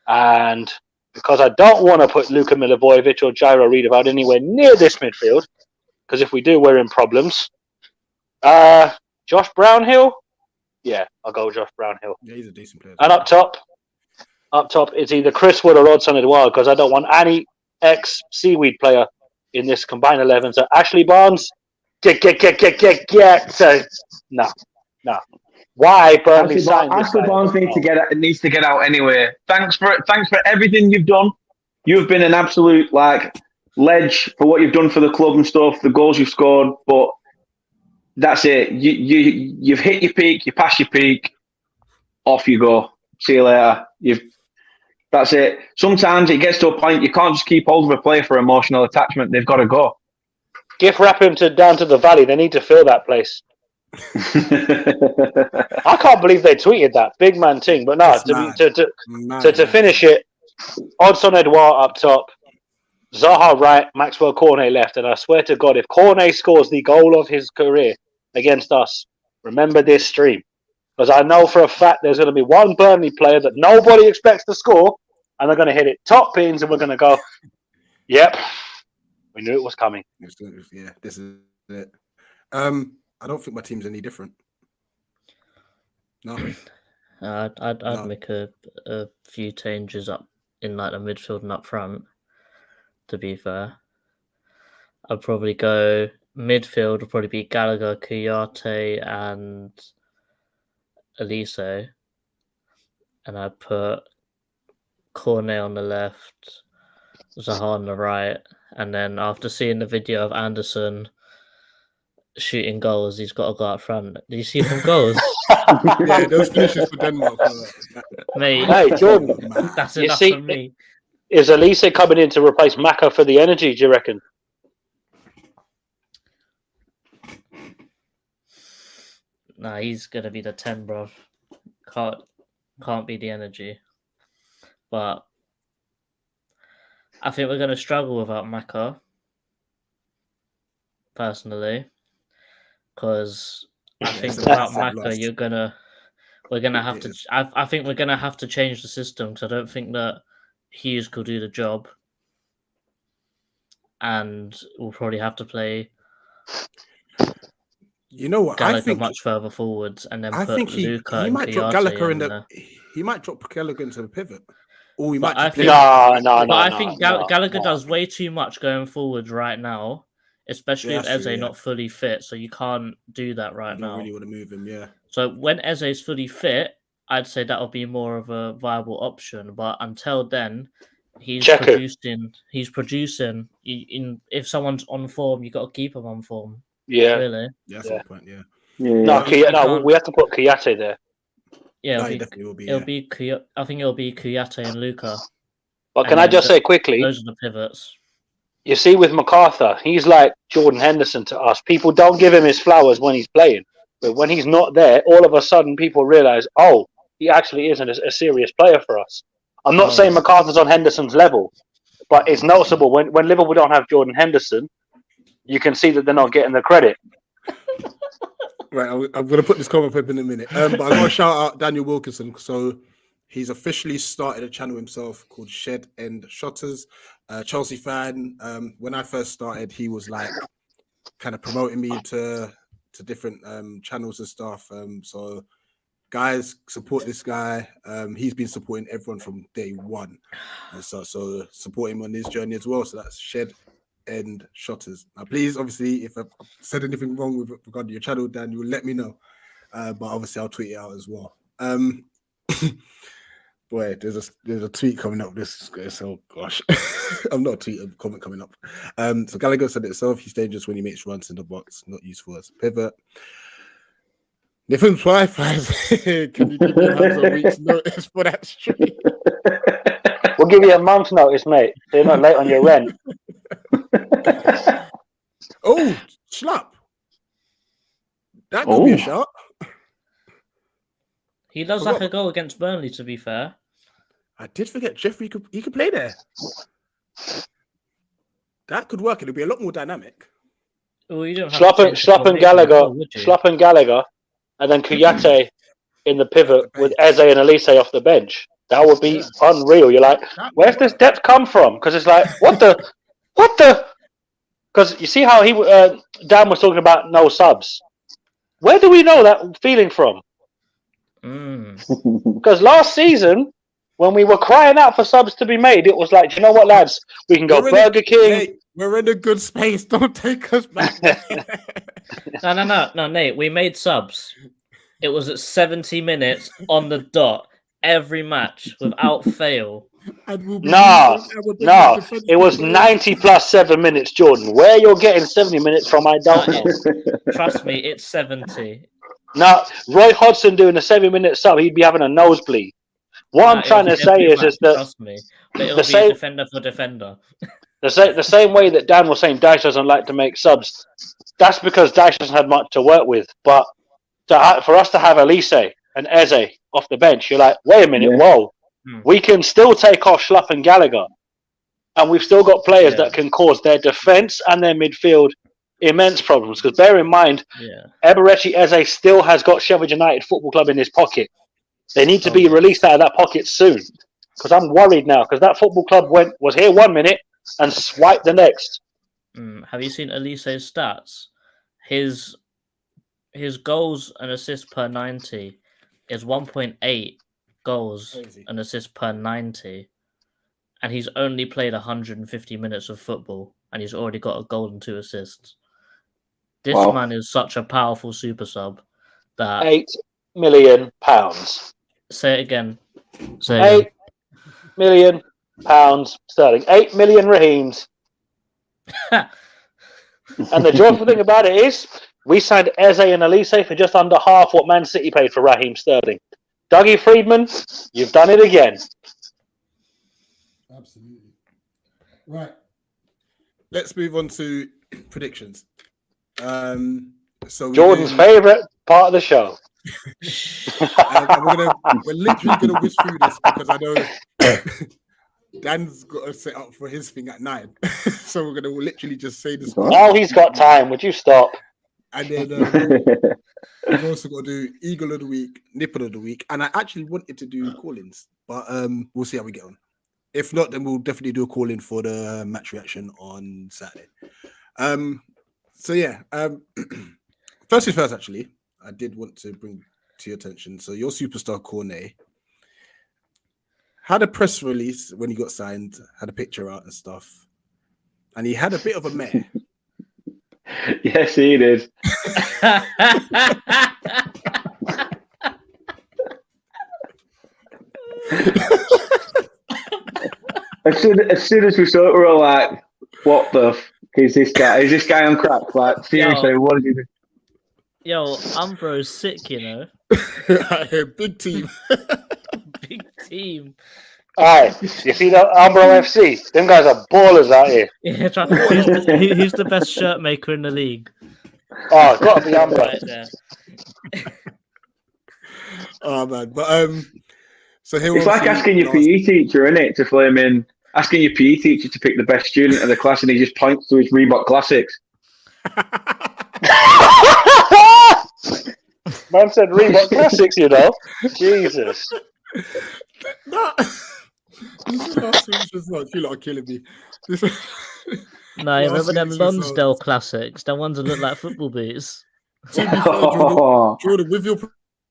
and because I don't want to put Luka Milivojevic or Jairo Riedewald anywhere near this midfield, because if we do, we're in problems. Josh Brownhill. Yeah, I'll go Josh Brownhill. Yeah, he's a decent player. And up top, it's either Chris Wood or Odsonne Edouard, because I don't want any ex-Seaweed player in this combined 11. So Ashley Barnes, get. So, no. why Burnley signed this Ashley guy. Barnes needs to get out anyway. Thanks for everything you've done. You've been an absolute ledge for what you've done for the club and stuff. The goals you've scored, but that's it. You've hit your peak. You passed your peak. Off you go. See you later. That's it. Sometimes it gets to a point you can't just keep hold of a player for emotional attachment. They've got to go. Gift wrap him down to the valley. They need to fill that place. I can't believe they tweeted that big man thing. But no, to finish it, Odson Edouard up top, Zaha right, Maxwell Cornet left, and I swear to God, if Cornet scores the goal of his career against us, remember this stream, because I know for a fact there's going to be one Burnley player that nobody expects to score, and they're going to hit it top pins, and we're going to go, "Yep, we knew it was coming." Yeah, this is it. I don't think my team's any different. No. I'd make a few changes up in the midfield and up front. To be fair, I'd probably go midfield. Would probably be Gallagher, Kouyaté, and Elise, and I'd put Cornet on the left, Zaha on the right, and then after seeing the video of Anderson shooting goals, he's got to go up front. Do you see them goals? Yeah, those finishes for Denmark. Mate, Hey, Jordan, that's you enough see, for me. Is Elise coming in to replace Maka for the energy, do you reckon? Nah, he's gonna be the 10, bro. Can't be the energy. But I think we're gonna struggle without Maka. Personally. Because I think without Maka we're gonna have to I think we're gonna have to change the system, because I don't think that Hughes could do the job. And we'll probably have to play what? Gallagher I think much further forwards, and then I put think he Luka might drop Kouyaté Gallagher in he might drop Gallagher into the pivot. Or he But might I just think- No. But I think Gallagher does way too much going forward right now, especially Yeah, with that's Eze true, yeah. not fully fit. So you can't do that I right don't now. really want to move him, yeah. So when Eze is fully fit, I'd say that'll be more of a viable option. But until then, he's producing. If someone's on form, you got to keep him on form. Yeah. Really. Yeah, that's the point, yeah. No, we have to put Kouyaté there. Yeah, He definitely will be. I think it'll be Kouyaté and Luka. But can I just say quickly, Those are the pivots. you see with MacArthur, he's like Jordan Henderson to us. People don't give him his flowers when he's playing. But when he's not there, all of a sudden people realise, oh, he actually isn't a serious player for us. I'm not saying MacArthur's on Henderson's level, but it's noticeable when Liverpool don't have Jordan Henderson, you can see that they're not getting the credit. Right, I'm going to put this comment up in a minute. But I'm going to shout out Daniel Wilkinson. So he's officially started a channel himself called Shed End Shotters. Chelsea fan. When I first started, he was kind of promoting me to different channels and stuff. So guys, support this guy. He's been supporting everyone from day one. And so support him on his journey as well. So that's Shed End Shotters. Now, please, obviously, if I've said anything wrong with regard to your channel, Dan, you'll let me know. But obviously, I'll tweet it out as well. Boy, there's a tweet coming up. Oh gosh, I'm not tweeting. A comment coming up. So Gallagher said it himself. He's dangerous when he makes runs in the box. Not useful as a pivot. Different Wi-Fi. Can you give me a week's notice for that stream? We'll give you a month's notice, mate. So you're not late on your rent. Oh, Schlapp. That could be a shot. He does like a goal against Burnley, to be fair. I did forget Jeffrey he could play there. That could work. It'll be a lot more dynamic. Well, you don't have Schlapp and Gallagher, and then Kouyaté in the pivot with Eze and Elise off the bench. That would be unreal. You're like, where's this depth come from? Because it's like, what the? Because you see how Dan was talking about no subs. Where do we know that feeling from? Because last season, when we were crying out for subs to be made, it was like, you know what, lads? We can go Burger King. Nate, we're in a good space. Don't take us back. No, Nate. We made subs. It was at 70 minutes on the dot every match without fail. No, it was 90 plus 7 minutes, Jordan. Where you're getting 70 minutes from, I don't know. Trust me, it's 70. Now, Roy Hodgson doing a 7-minute sub, he'd be having a nosebleed. What I'm trying to say is that trust me, but it'll be defender for defender. The same way that Dan was saying Dyche doesn't like to make subs, that's because Dyche doesn't have much to work with. But for us to have Elise and Eze off the bench, you're like, wait a minute, whoa. We can still take off Schlupp and Gallagher. And we've still got players that can cause their defence and their midfield immense problems. Because bear in mind, Eberechi Eze still has got Sheffield United Football Club in his pocket. They need to be released out of that pocket soon. Because I'm worried now. Because that football club was here 1 minute and swiped the next. Have you seen Elise's stats? His goals and assists per 90 is 1.8 goals and assists per 90. And he's only played 150 minutes of football. And he's already got a goal and 2 assists. This man is such a powerful super sub that... £8 million. Say it again. £8 million sterling. 8 million Raheems. And the joyful thing about it is, we signed Eze and Elise for just under half what Man City paid for Raheem Sterling. Dougie Friedman, you've done it again. Absolutely. Right. Let's move on to predictions. So Jordan's favourite part of the show. We're literally gonna whiz through this because I know Dan's got to set up for his thing at 9. So we're gonna literally just say this. Oh, he's got time. Would you stop? And then we've also got to do Eagle of the Week, Nipple of the Week, and I actually wanted to do call-ins, but we'll see how we get on. If not, then we'll definitely do a call-in for the match reaction on Saturday. First things first, actually, I did want to bring to your attention. So your superstar Cornet had a press release when he got signed, had a picture out and stuff, and he had a bit of a mare. Yes, he did. As soon as we saw it, we were all like, what the f is this guy? Is this guy on crack? Like, seriously, what did he do? Yo, Umbro's sick, you know. Big team. Big team. Alright, you see that Umbro FC? Them guys are ballers out here. Yeah, who's the best shirt maker in the league? Oh, it's got to be Umbro. Right there. Oh man, but so here it's like asking your PE teacher, isn't it, to flame in? Asking your PE teacher to pick the best student of the class, and he just points to his Reebok Classics. Man said Reebok Classics, you know. Jesus. No. This is not serious. You lot are killing me. No, you remember them Lonsdale Classics? Them ones that look like football boots. To be fair, Jordan, with your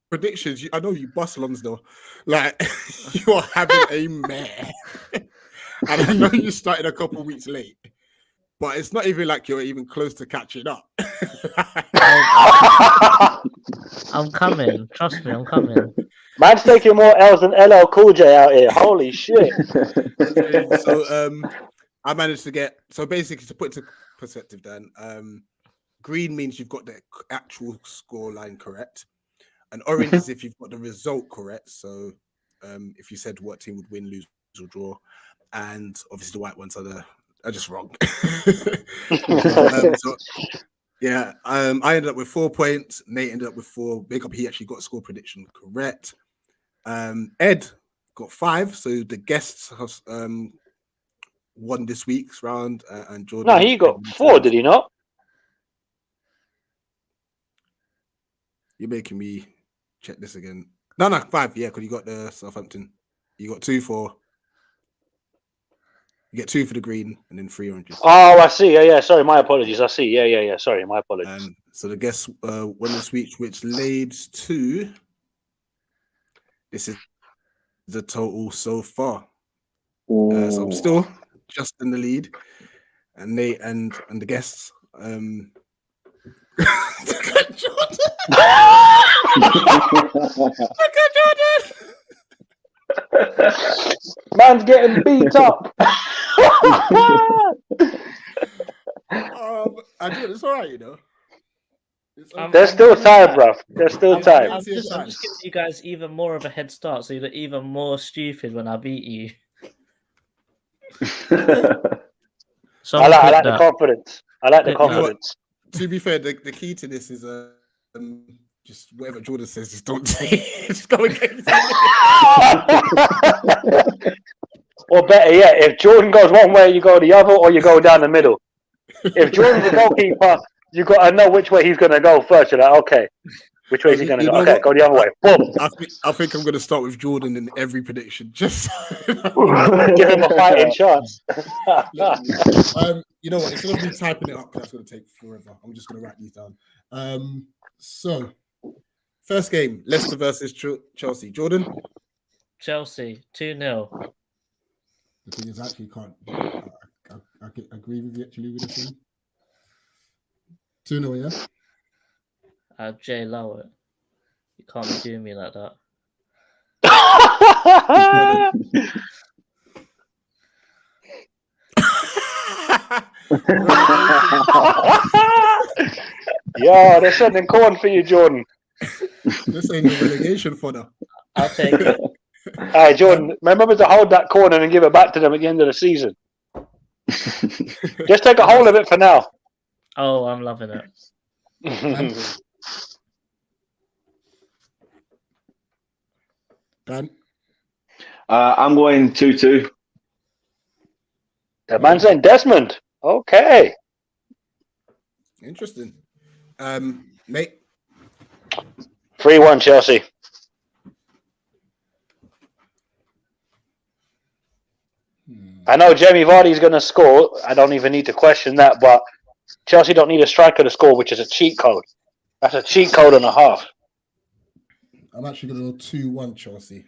predictions, I know you bust Lonsdale. Like, you are having a mare. And I know you started a couple of weeks late. But it's not even like you're even close to catching up. I'm coming. Trust me, I'm coming. Man's taking more L's than LL Cool J out here. Holy shit. So I managed to get, so basically to put into perspective then, green means you've got the actual score line correct. And orange is if you've got the result correct. So if you said what team would win, lose, or draw. And obviously the white ones are just wrong. I ended up with 4 points. Nate ended up with 4. Big up, he actually got score prediction correct. Ed got 5, so the guests have won this week's round. And Jordan. No, he got 4, did he not? You're making me check this again. No, 5. Yeah, because you got the Southampton. You got 2 for. You get 2 for the green and then 3 oranges. Oh, I see. Yeah. Sorry, my apologies. I see. Yeah. Sorry, my apologies. So the guests won this week, which leads to this is the total so far. So I'm still just in the lead, and Nate and the guests Look at Jordan. Look at Jordan. Man's getting beat up. I do. It's all right, you know. There's still time, bruv. There's still time. I'm just giving you guys even more of a head start, so you look even more stupid when I beat you. So I like the confidence. I like the confidence. To be fair, the key to this is just whatever Jordan says, just don't say it. Just go against it. Or better yet, if Jordan goes one way, you go the other, or you go down the middle. If Jordan's the goalkeeper, you got to know which way he's going to go first. You're like, okay, which way is he going to go? Okay, go the other way. Boom. I think I'm going to start with Jordan in every prediction. Just give him a fighting chance. You know what? Instead of me typing it up, that's going to take forever. I'm just going to write these down. So, first game, Leicester versus Chelsea. Jordan? Chelsea, 2-0. The thing is, I actually can't. I agree with you actually with this one. 2-0, yeah? Jay Lowett. You can't be doing me like that. Yo, they're sending corn for you, Jordan. This ain't a relegation fodder. I'll take it. All right, Jordan, remember to hold that corner and give it back to them at the end of the season. Just take a hold of it for now. Oh, I'm loving it. Dan? I'm going 2-2. The man saying Desmond. Okay. Interesting. Mate? 3-1 Chelsea. I know Jamie Vardy's going to score. I don't even need to question that, but Chelsea don't need a striker to score, which is a cheat code. That's a cheat code and a half. I'm actually going to go 2-1 Chelsea.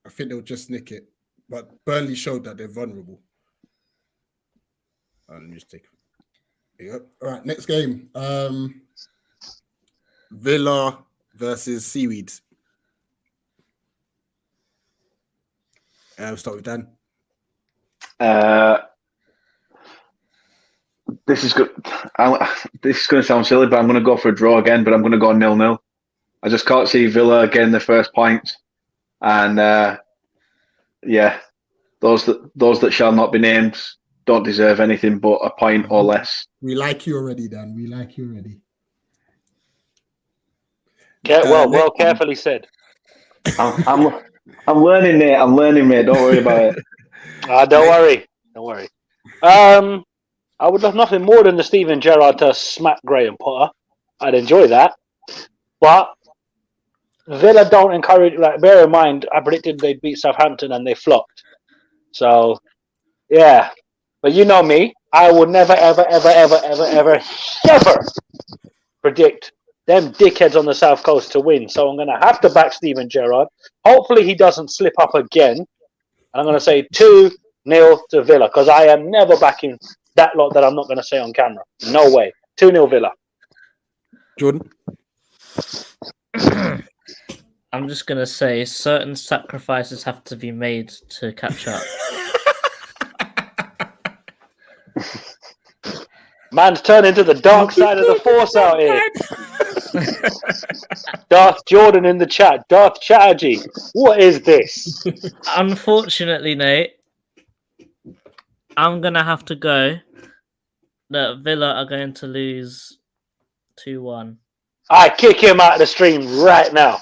I think they'll just nick it. But Burnley showed that they're vulnerable. Let me just take it. Yep. All right, next game. Villa versus Seaweeds. We'll start with Dan. This is good. This is going to sound silly, but I'm going to go for a draw again. But I'm going to go 0-0. I just can't see Villa getting the first points, and those that shall not be named don't deserve anything but a point or less. We like you already, Dan. We like you already. Well, carefully said. I'm learning, mate. I'm learning, mate. Don't worry about it. Don't worry. I would love nothing more than the Steven Gerrard to smack Graham Potter. I'd enjoy that. But Villa don't encourage. Like, bear in mind, I predicted they'd beat Southampton and they flopped. So, yeah. But you know me. I would never, ever predict them dickheads on the South Coast to win. So I'm going to have to back Steven Gerrard. Hopefully he doesn't slip up again. And I'm going to say 2-0 to Villa, because I am never backing that lot that I'm not going to say on camera. No way. 2-0 Villa. Jordan? I'm just going to say certain sacrifices have to be made to catch up. Man's turning to the dark side of the force out here. Darth Jordan in the chat. Darth Chatterjee. What is this? Unfortunately, Nate, I'm going to have to go that Villa are going to lose 2-1. I kick him out of the stream right now.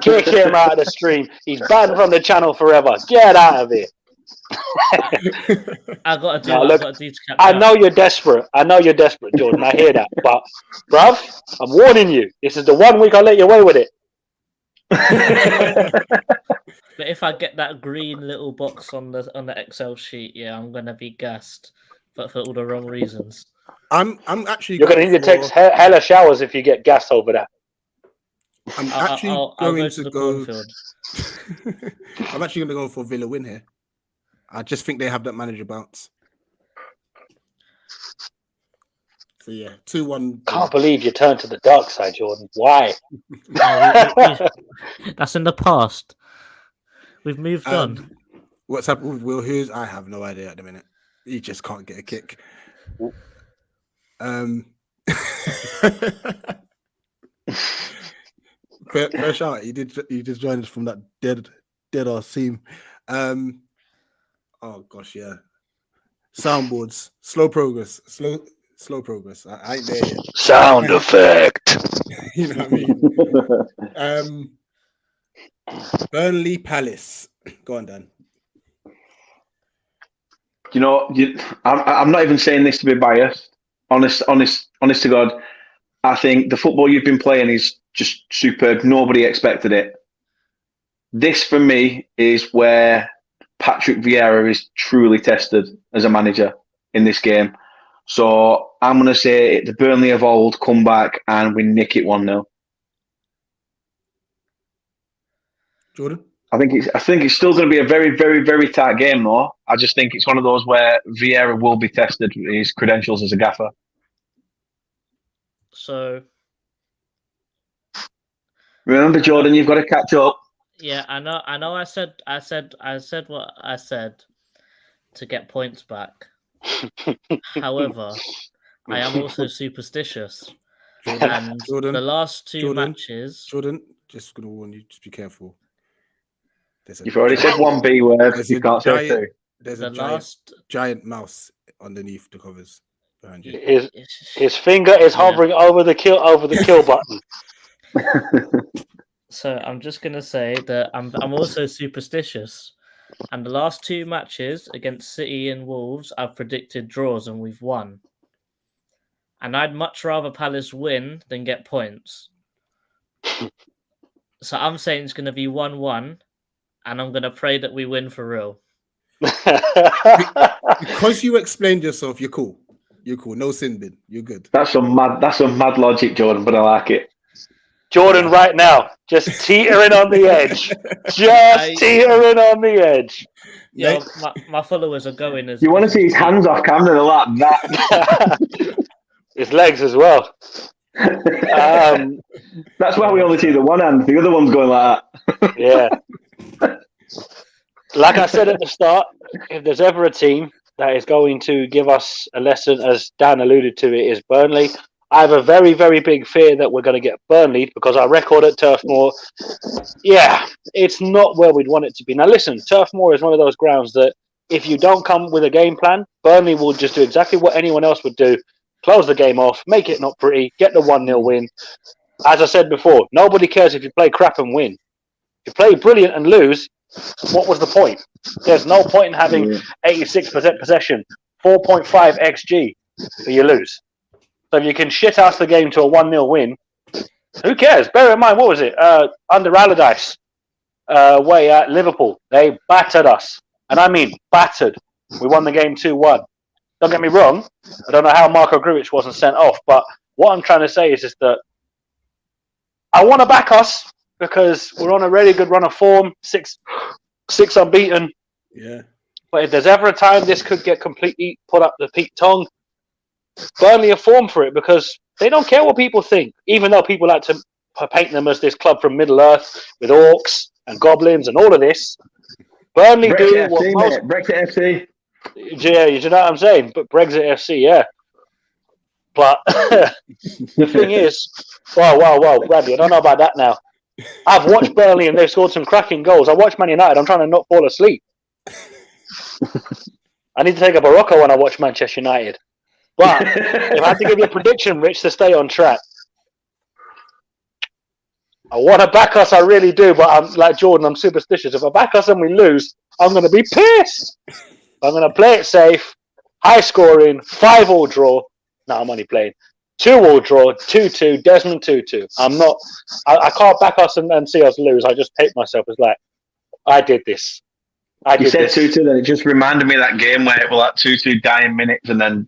Kick him out of the stream. He's banned from the channel forever. Get out of here. I got to do to catch I up. know you're desperate. Jordan. I hear that. But, bruv, I'm warning you. This is the 1 week I'll let you away with it. But if I get that green little box on the Excel sheet, yeah, I'm gonna be gassed, but for all the wrong reasons. I'm actually. You're gonna need to take hella showers if you get gassed over that. I'm actually going to go. I'm actually going to go for Villa win here. I just think they have that manager bounce. So yeah, 2-1. Can't believe you turned to the dark side, Jordan. Why? That's in the past. We've moved on. What's happened with Will Hughes? I have no idea at the minute. He just can't get a kick. Fair shout. He just joined us from that dead ass team. Oh gosh, yeah. Soundboards, slow progress. I ain't there yet. Sound effect. You know what I mean? Burnley Palace. Go on, Dan. You know, I'm not even saying this to be biased. Honest to God, I think the football you've been playing is just superb. Nobody expected it. This, for me, is where Patrick Vieira is truly tested as a manager in this game. So I'm going to say the Burnley of old come back and we nick it 1-0. Jordan? I think it's still going to be a very, very, very tight game, though. I just think it's one of those where Vieira will be tested his credentials as a gaffer. So remember, Jordan, you've got to catch up. yeah, I know. I said what I said to get points back. However, I am also superstitious, and Jordan, the last two matches. Jordan, just gonna warn you, just be careful. You've already said one B word. You can't say two. There's a giant mouse underneath the covers behind you. His finger is hovering over the kill button. So I'm just gonna say that I'm also superstitious, and the last two matches against City and Wolves, I've predicted draws and we've won. And I'd much rather Palace win than get points. So I'm saying it's gonna be 1-1. And I'm gonna pray that we win for real. Because you explained yourself, you're cool. You're cool. No sin bin. You're good. That's some mad logic, Jordan, but I like it. Jordan, right now, just teetering on the edge. Teetering on the edge. Yo, my followers are going as. You want to see his hands off camera like that? His legs as well. That's why we only see the one hand. The other one's going like that. Yeah. Like I said at the start, if there's ever a team that is going to give us a lesson, as Dan alluded to, it is Burnley. I have a very, very big fear that we're going to get Burnley because our record at Turf Moor, it's not where we'd want it to be. Now listen, Turf Moor is one of those grounds that if you don't come with a game plan, Burnley will just do exactly what anyone else would do. Close the game off, make it not pretty, get the 1-0 win. As I said before, nobody cares if you play crap and win. If you play brilliant and lose, what was the point? There's no point in having 86% possession, 4.5 XG, but you lose. So if you can shit out the game to a 1-0 win, who cares? Bear in mind, what was it? Under Allardyce, way at Liverpool, they battered us. And I mean battered. We won the game 2-1. Don't get me wrong, I don't know how Marko Grujic wasn't sent off, but what I'm trying to say is that I want to back us because we're on a really good run of form, six unbeaten. Yeah. But if there's ever a time this could get completely put up the peak tongue, Burnley are formed for it because they don't care what people think, even though people like to paint them as this club from Middle Earth with orcs and goblins and all of this. Burnley Brexit do FC, what most... Brexit FC. Yeah, you know what I'm saying? But Brexit FC, yeah. But the thing is, wow, Bradley, I don't know about that now. I've watched Burnley and they've scored some cracking goals. I watched Man United. I'm trying to not fall asleep. I need to take a Barocco when I watch Manchester United. But if I had to give you a prediction, Rich, to stay on track, I want to back us, I really do, but I'm like Jordan, I'm superstitious. If I back us and we lose, I'm going to be pissed. I'm going to play it safe, high scoring, 5-5 draw. No, I'm only playing 2-2 draw, 2-2, Desmond 2-2. I can't back us and see us lose. I just hate myself as like, I did this. You said 2-2, then it just reminded me of that game where it was like 2-2 dying minutes, and then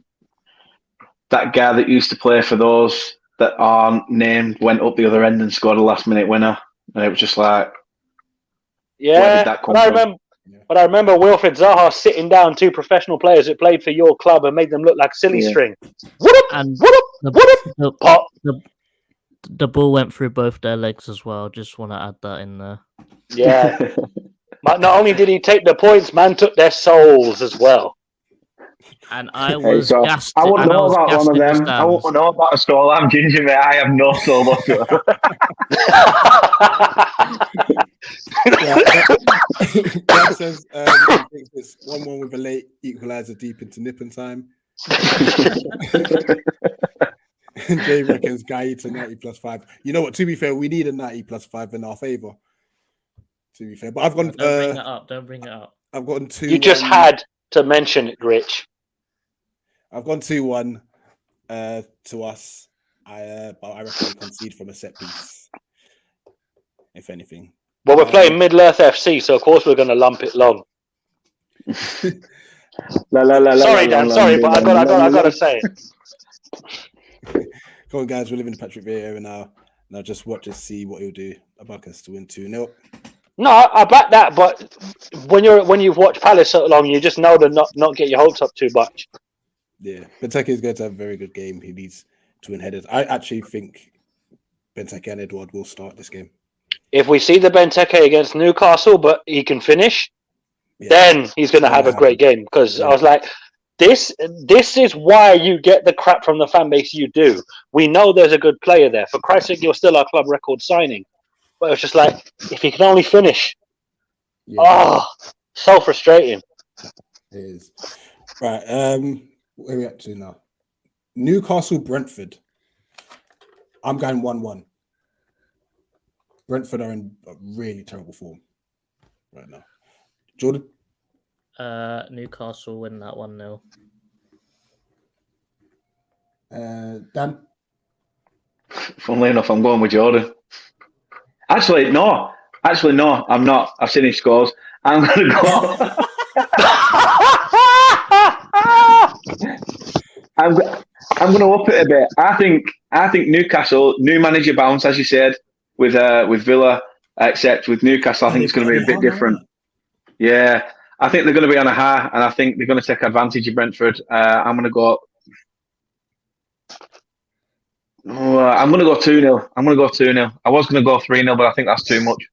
that guy that used to play for those that aren't named went up the other end and scored a last minute winner. And it was just like, yeah, where did that come from? But I remember Wilfred Zaha sitting down 2 professional players that played for your club and made them look like silly string. And What up? the ball went through both their legs as well. Just want to add that in there. Yeah. But not only did he take the points, man took their souls as well. And I was gassed. I wouldn't know about one of in the them. I wouldn't know about a score. I'm ginger, mate. I have no soul whatsoever. Dad says he thinks it's 1-1 with a late equaliser deep into nipping time. Jay reckons Guy to 90 plus 5. You know what? To be fair, we need a 90 plus 5 in our favour. To be fair, but I've gone. Don't bring it up. Don't bring it up. I've gone 2. You just had to mention it, Rich. I've gone 2-1 to us. But I reckon we concede from a set piece, if anything. Well, we're playing Middle-earth FC, so of course we're going to lump it long. Sorry, Dan. Sorry, but I got to say it. Come on, guys. We're living in Patrick Vieira now. Now just watch us see what he'll do. I back us to win 2-0. No, I back that, but when you've watched Palace so long, you just know to not get your hopes up too much. Yeah, Benteke is going to have a very good game. He needs to win headers. I actually think Benteke and Edouard will start this game. If we see the Benteke against Newcastle, but he can finish, then he's going to have a great game. Because I was like, this is why you get the crap from the fan base you do. We know there's a good player there. For Christ's sake, you're still our club record signing. But it was just like, if he can only finish. Yeah. Oh, so frustrating. It is. Right, where are we up to now? Newcastle, Brentford. I'm going 1-1. Brentford are in a really terrible form right now. Jordan? Newcastle win that 1-0. Dan? Funnily enough, I'm going with Jordan. Actually, no, I'm not. I've seen his scores. I'm going to go. I'm going to up it a bit. I think Newcastle, new manager bounce, as you said, with Villa, except with Newcastle, I think it's going to be a bit different. Yeah, I think they're going to be on a high, and I think they're going to take advantage of Brentford. I'm going to go 2-0. I'm going to go 2-0. I was going to go 3-0, but I think that's too much.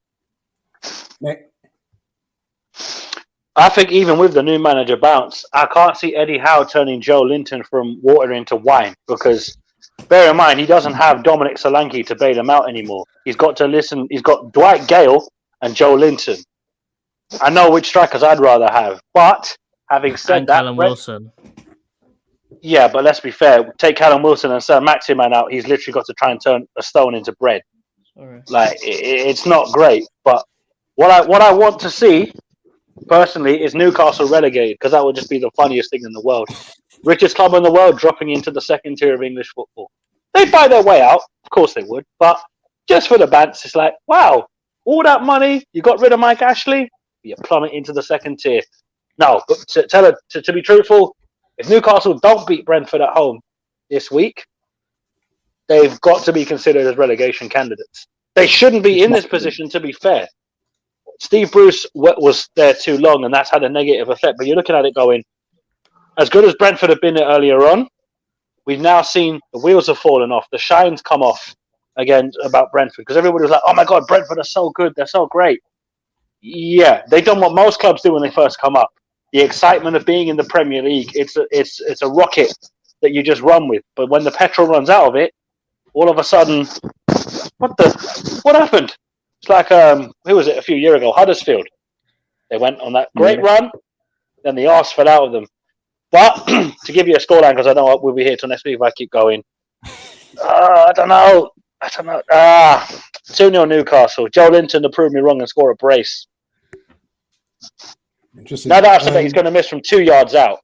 I think even with the new manager bounce, I can't see Eddie Howe turning Joe Linton from water into wine, because bear in mind, he doesn't have Dominic Solanke to bail him out anymore. He's got to listen. He's got Dwight Gale and Joe Linton. I know which strikers I'd rather have, but having said and that, Callum Wilson. Yeah, but let's be fair. Take Callum Wilson and Sir Maximan out. He's literally got to try and turn a stone into bread. Sorry. Like it's not great. But what I want to see personally is Newcastle relegated, because that would just be the funniest thing in the world. Richest club in the world dropping into the second tier of English football. They'd buy their way out, of course they would. But just for the bants, it's like, wow, all that money, you got rid of Mike Ashley, you plummet into the second tier. No, but to be truthful, if Newcastle don't beat Brentford at home this week, they've got to be considered as relegation candidates. They shouldn't be in this position, to be fair. Steve Bruce was there too long, and that's had a negative effect. But you're looking at it going, as good as Brentford have been earlier on, we've now seen the wheels have fallen off. The shine's come off again about Brentford, because everybody was like, oh my God, Brentford are so good. They're so great. Yeah, they've done what most clubs do when they first come up. The excitement of being in the Premier League, it's a rocket that you just run with. But when the petrol runs out of it, all of a sudden, what happened? It's like, who was it a few years ago? Huddersfield. They went on that great run, then the arse fell out of them. But to give you a scoreline, because I know we'll be here till next week if I keep going. I don't know. 2-0 Newcastle. Joe Linton to prove me wrong and score a brace. Interesting. Now that I suspect he's going to miss from 2 yards out.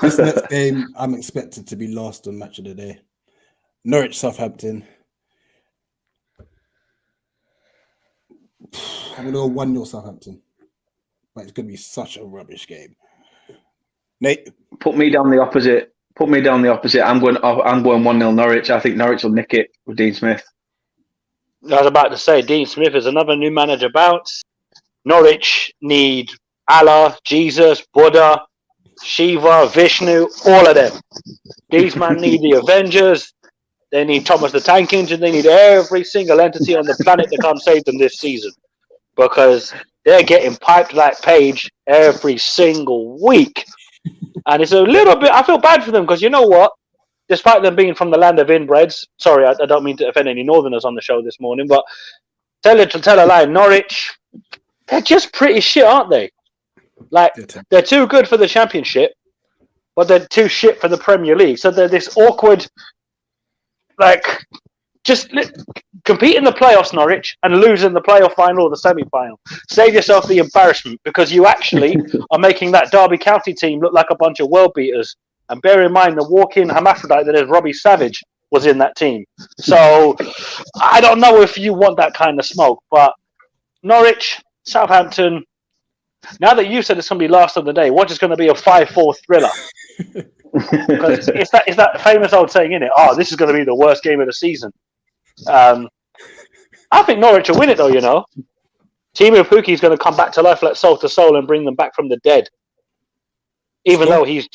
This next game, I'm expected to be last on match of the day. Norwich, Southampton. I'm going to go 1-0 Southampton. But it's going to be such a rubbish game. Nate? Put me down the opposite. I'm going 1-0 Norwich. I think Norwich will nick it with Dean Smith. I was about to say, Dean Smith is another new manager bounce. Norwich need Allah, Jesus, Buddha, Shiva, Vishnu, all of them. These men need the Avengers. They need Thomas the Tank Engine. They need every single entity on the planet to come save them this season, because they're getting piped like Page every single week. And it's a little bit, I feel bad for them, because you know what? Despite them being from the land of inbreds, sorry, I don't mean to offend any Northerners on the show this morning, but tell a lie, Norwich, they're just pretty shit, aren't they? Like, they're too good for the Championship, but they're too shit for the Premier League. So they're this awkward, like, just compete in the playoffs, Norwich, and lose in the playoff final or the semi-final. Save yourself the embarrassment, because you actually are making that Derby County team look like a bunch of world beaters. And bear in mind, the walk-in hermaphrodite that is Robbie Savage was in that team. So I don't know if you want that kind of smoke, but Norwich, Southampton, now that you said it's going to be last of the day, what is going to be a 5-4 thriller? Because it's that famous old saying, isn't it? Oh, this is going to be the worst game of the season. I think Norwich will win it, though, you know. Timu Pukki is going to come back to life like Soul to Soul and bring them back from the dead. Even though he's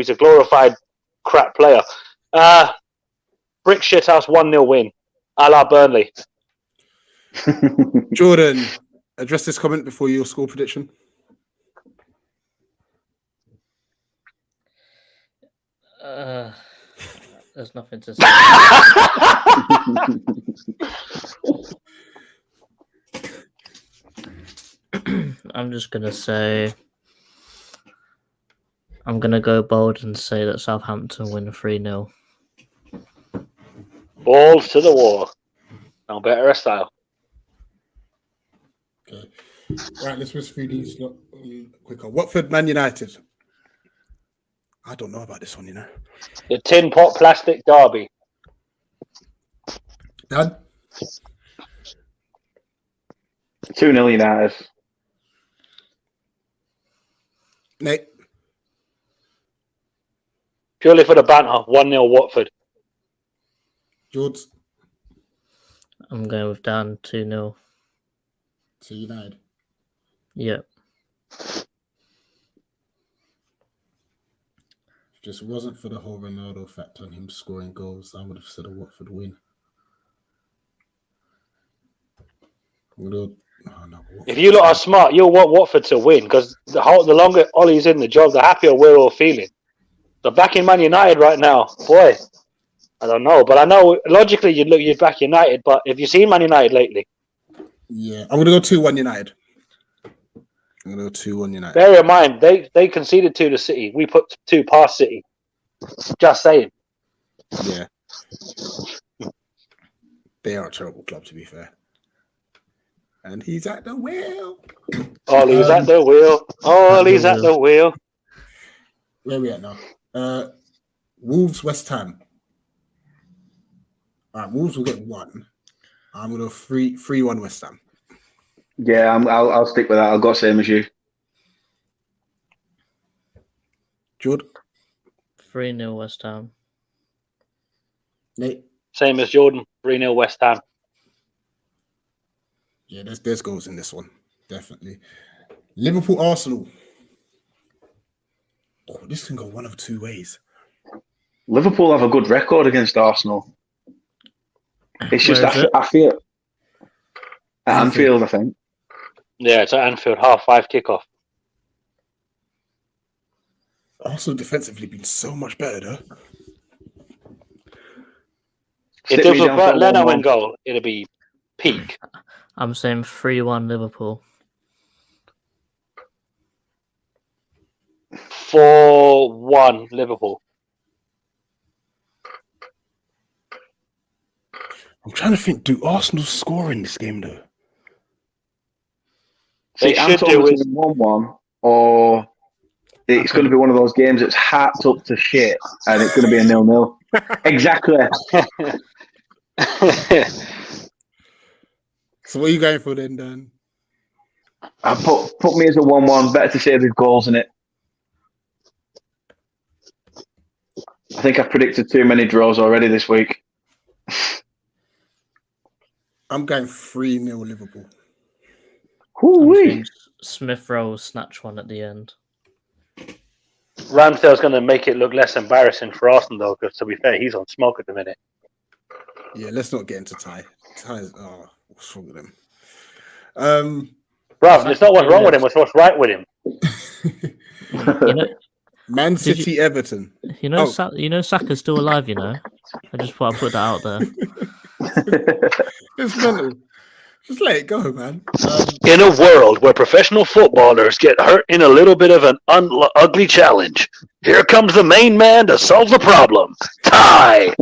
a glorified crap player. Brick Shithouse 1-0 win, a la Burnley. Jordan, address this comment before your score prediction. There's nothing to say. I'm just going to say, I'm going to go bold and say that Southampton win 3-0. Balls to the wall. No better style. Okay. Right, let's whisk through these quicker. Watford, Man United. I don't know about this one, you know. The tin pot plastic derby. Dan? 2-0 United. Nate? Purely for the banter, 1-0 Watford. George? I'm going with Dan, 2-0. To United. Yep. If this wasn't for the whole Ronaldo factor on him scoring goals, I would have said a Watford win. If you lot are smart, you'll want Watford to win, because the longer Ollie's in the job, the happier we're all feeling. So backing Man United right now, boy, I don't know, but I know logically you'd back United. But have you seen Man United lately? Yeah, I'm gonna go 2-1 United. I'm gonna go 2-1 United. Bear in mind, they conceded 2 to City. We put 2 past City. Just saying. Yeah, they are a terrible club, to be fair. And he's at the wheel. Ollie's at the wheel. Ollie's at the wheel. Where are we at now? Wolves, West Ham. All right, Wolves will get 1. I'm going to 3-1 West Ham. Yeah, I'll stick with that. I'll go same as you. Jordan? 3-0 West Ham. Nate? Same as Jordan, 3-0 West Ham. Yeah, there's goals in this one. Definitely. Liverpool, Arsenal. Oh, this can go one of 2 ways. Liverpool have a good record against Arsenal. It's just I feel at Anfield, I think. Yeah, it's at Anfield, 5:30 kickoff. Arsenal defensively been so much better, though. If this was Bert Leno in goal, it'd be peak. I'm saying 3-1 Liverpool. 4-1 Liverpool. I'm trying to think, do Arsenal score in this game, though? They should do it 1-1, or it's going to be one of those games that's harped up to shit, and it's going to be a 0-0. Exactly. So what are you going for then, Dan? I put me as a 1-1. Better to say there's goals in it. I think I've predicted too many draws already this week. I'm going 3-0 Liverpool. Hoo-wee. Smith Rowe snatch one at the end. Ramsdale's going to make it look less embarrassing for Arsenal, though, because to be fair, he's on smoke at the minute. Yeah, let's not get into Ty. Ty's, what's wrong with him? Bro, it's not what's wrong with him, it's what's right with him. You know, Man City, Everton. you know Saka's still alive. You know, I just thought I'd put that out there. It's mental. Just let it go, man. In a world where professional footballers get hurt in a little bit of an ugly challenge, here comes the main man to solve the problem. Ty!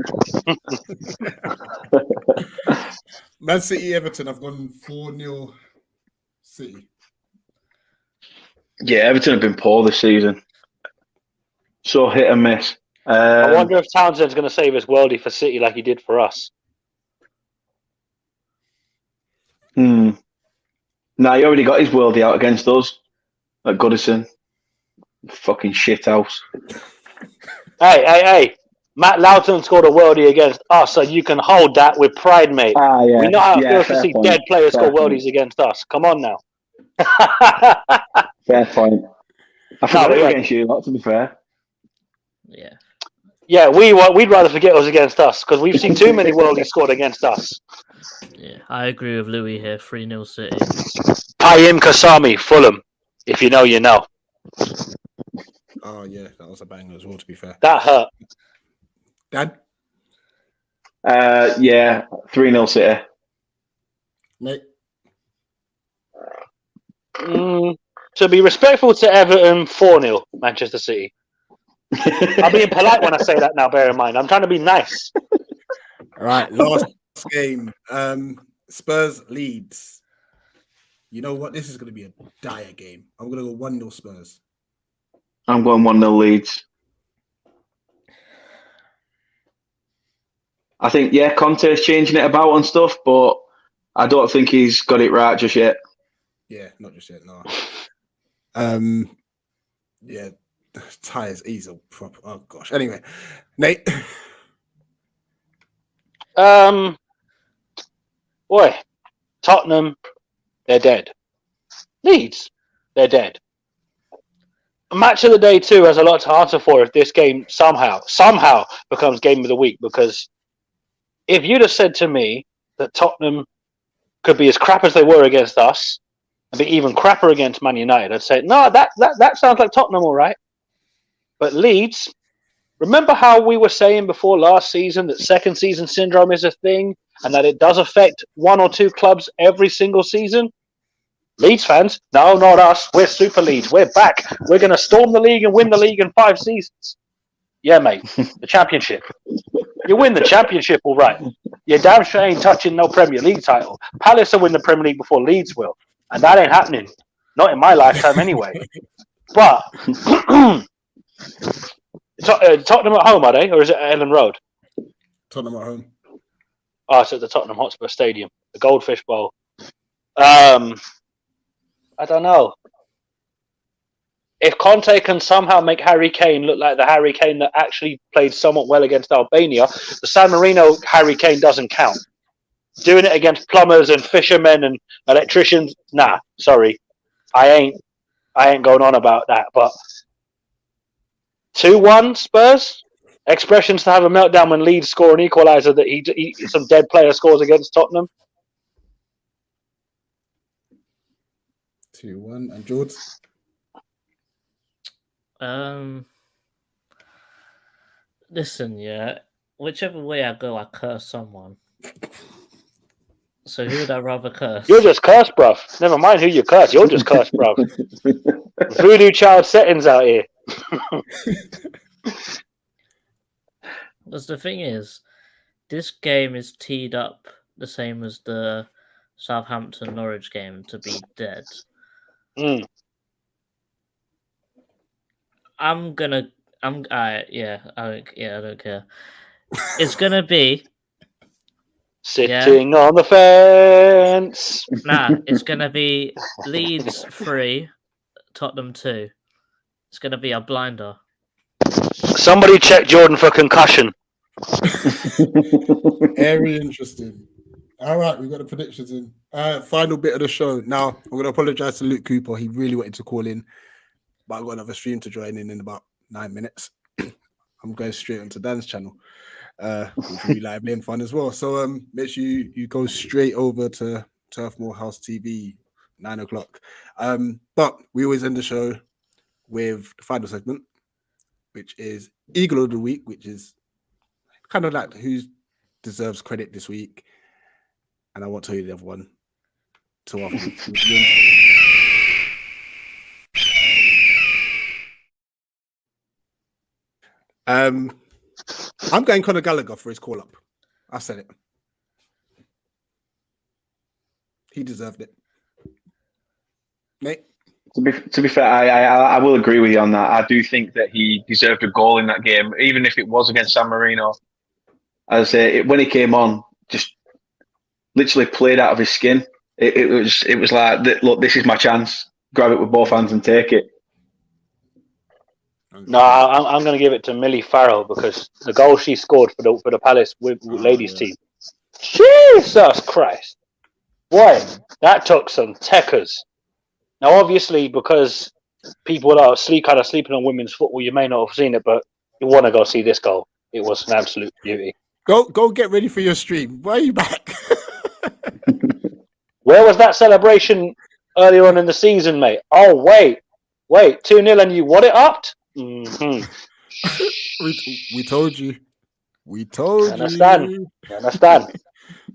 Man City, Everton. I've gone 4-0 City. Yeah, Everton have been poor this season. So hit and miss. I wonder if Townsend's going to save his worldie for City like he did for us. No, he already got his worldie out against us at Goodison. Fucking shithouse. Hey. Matt Loughton scored a worldie against us, so you can hold that with pride, mate. Yeah. We know how it feels to see point. dead players Fair score worldies against us. Come on now. Fair point. I forgot yeah. against you, lot, to be fair. Yeah. Yeah, we'd rather forget it was against us because we've seen too many worldies scored against us. Yeah, I agree with Louis here. 3-0 City. Payim Kasami, Fulham. If you know, you know. Oh yeah, that was a banger as well. To be fair, That hurt. Dad, Yeah, 3-0 City. mate. To be respectful to Everton, 4-0 Manchester City. I'm being polite when I say that now, bear in mind. I'm trying to be nice. All right, last game. Spurs Leeds. You know what? This is going to be a dire game. I'm going to go 1-0 Spurs. I'm going 1-0 Leeds. I think, Conte's changing it about and stuff, but I don't think he's got it right just yet. Yeah, not just yet, no. Yeah, Tyres, he's a proper. Oh gosh. Anyway, Nate. Boy, Tottenham, they're dead. Leeds, they're dead. Match of the day too has a lot to answer for if this game somehow becomes game of the week. Because if you'd have said to me that Tottenham could be as crap as they were against us and be even crapper against Man United, I'd say no. That sounds like Tottenham, all right. But Leeds, remember how we were saying before last season that second season syndrome is a thing and that it does affect one or two clubs every single season? Leeds fans, no, not us. We're Super Leeds. We're back. We're going to storm the league and win the league in 5 seasons. Yeah, mate. The championship. You win the championship, all right. You damn sure ain't touching no Premier League title. Palace will win the Premier League before Leeds will. And that ain't happening. Not in my lifetime anyway. But Tottenham at home, are they? Or is it at Ellen Road? Tottenham at home. Oh, it's at the Tottenham Hotspur Stadium. The Goldfish Bowl. I don't know. If Conte can somehow make Harry Kane look like the Harry Kane that actually played somewhat well against Albania, the San Marino Harry Kane doesn't count. Doing it against plumbers and fishermen and electricians, nah, sorry. I ain't going on about that. But 2-1 Spurs? Expressions to have a meltdown when Leeds score an equaliser that some dead player scores against Tottenham. 2-1. And George? Listen, yeah. Whichever way I go, I curse someone. So who would I rather curse? You're just cursed, bruv. Never mind who you curse. You're just cursed, bruv. Voodoo child settings out here. Because the thing is, this game is teed up the same as the Southampton Norwich game to be dead. I don't care. It's gonna be sitting on the fence. Nah, it's gonna be Leeds 3, Tottenham 2. It's gonna be a blinder. Somebody check Jordan for concussion. Very interesting. All right, we've got the predictions in. Final bit of the show. Now, I'm going to apologize to Luke Cooper. He really wanted to call in, but I've got another stream to join in about 9 minutes. I'm going straight onto Dan's channel, which will be lively and fun as well. So make sure you go straight over to Turf MoorHouse TV, 9 o'clock. But we always end the show with the final segment, which is Eagle of the Week, which is kind of like who deserves credit this week. And I won't tell you the other one till afterwards. I'm going Conor Gallagher for his call up. I said it. He deserved it. Nate? To be fair, I will agree with you on that. I do think that he deserved a goal in that game, even if it was against San Marino. As I say, when he came on, just literally played out of his skin. It was like, look, this is my chance. Grab it with both hands and take it. No, I'm going to give it to Millie Farrell because the goal she scored for the Palace ladies team. Jesus Christ. Boy, that took some techers. Now, obviously, because people are kind of sleeping on women's football, you may not have seen it, but you want to go see this goal. It was an absolute beauty. Go get ready for your stream. Why are you back? Where was that celebration earlier on in the season, mate? Oh, wait, 2-0 and you what it upped? Mm-hmm. we told you. We told you. Understand.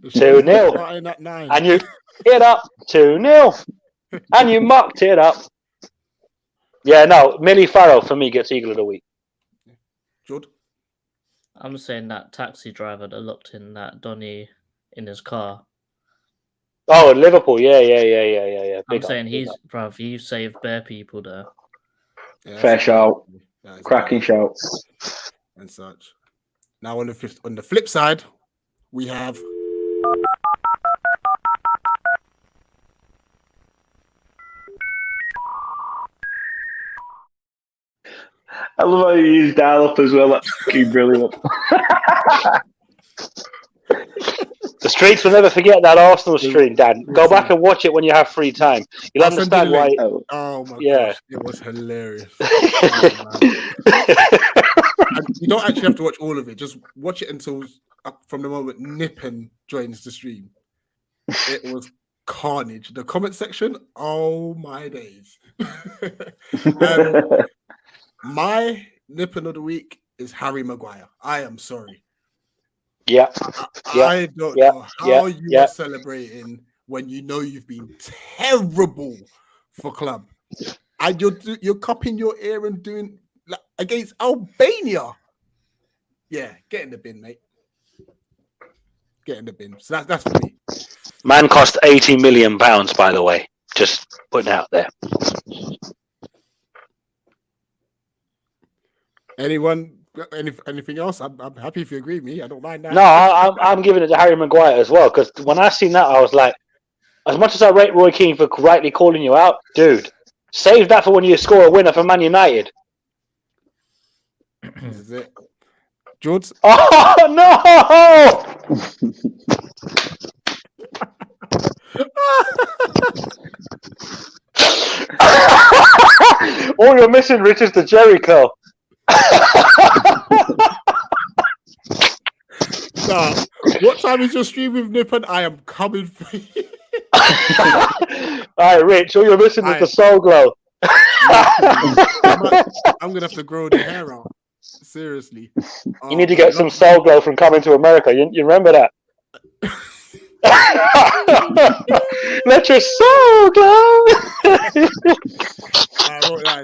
2-0. And you hit up 2-0. And you mucked it up. Yeah, no, Millie Farrell for me gets Eagle of the Week. Jordan? I'm saying that taxi driver that looked in that Donny in his car. Oh, Liverpool, yeah. I'm saying bruv, he saved bare people there. Yeah, fair shout. Cracking shout. And such. Now on the flip side, we have I love how you use dial-up as well. That's fucking brilliant. The streets will never forget that Arsenal stream, Dan. Go back and watch it when you have free time. You'll understand why. Oh my gosh, it was hilarious. You don't actually have to watch all of it. Just watch it until from the moment Nippen joins the stream. It was carnage. The comment section, oh my days. My Nippen of the week is Harry Maguire. I am sorry. Yeah. I don't know how you are celebrating when you know you've been terrible for club. And you're cupping your ear and doing like, against Albania. Yeah, get in the bin, mate. Get in the bin. So that's for me. Man cost £80 million, by the way. Just putting it out there. Anyone? Anything else? I'm happy if you agree with me. I don't mind that. No, I'm giving it to Harry Maguire as well because when I seen that, I was like, as much as I rate Roy Keane for rightly calling you out, dude, save that for when you score a winner for Man United. This is it. George? Oh, no! All you're missing, Rich, is the Jericho. Nah, what time is your stream with Nippen? I am coming for you. All right, Rich, all you're missing is the Soul Glow. I'm going to have to grow the hair out. Seriously. You need to get some Soul Glow from Coming to America. You remember that? Let your soul glow.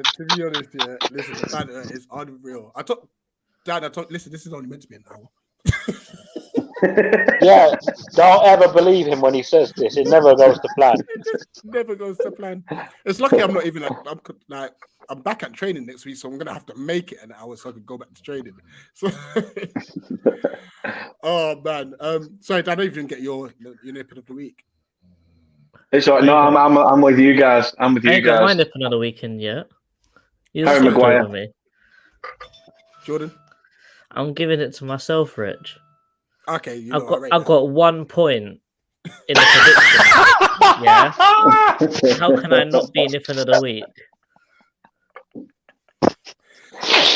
To be honest, yeah, listen, the banter is unreal. Listen, this is only meant to be an hour. Yeah, don't ever believe him when he says this. It never goes to plan. It just never goes to plan. It's lucky I'm not even I'm back at training next week, so I'm gonna have to make it an hour so I can go back to training. So, oh man, sorry, Dan, I don't even get your Nippen of the week. It's all right. No, I'm with you guys. I'm with you guys. I ain't got my Nippen of the weekend yet. Harry Maguire. Me. Jordan, I'm giving it to myself, Rich. Okay, I've got 1 point in the prediction. Yeah. How can I not be Nipping of the week?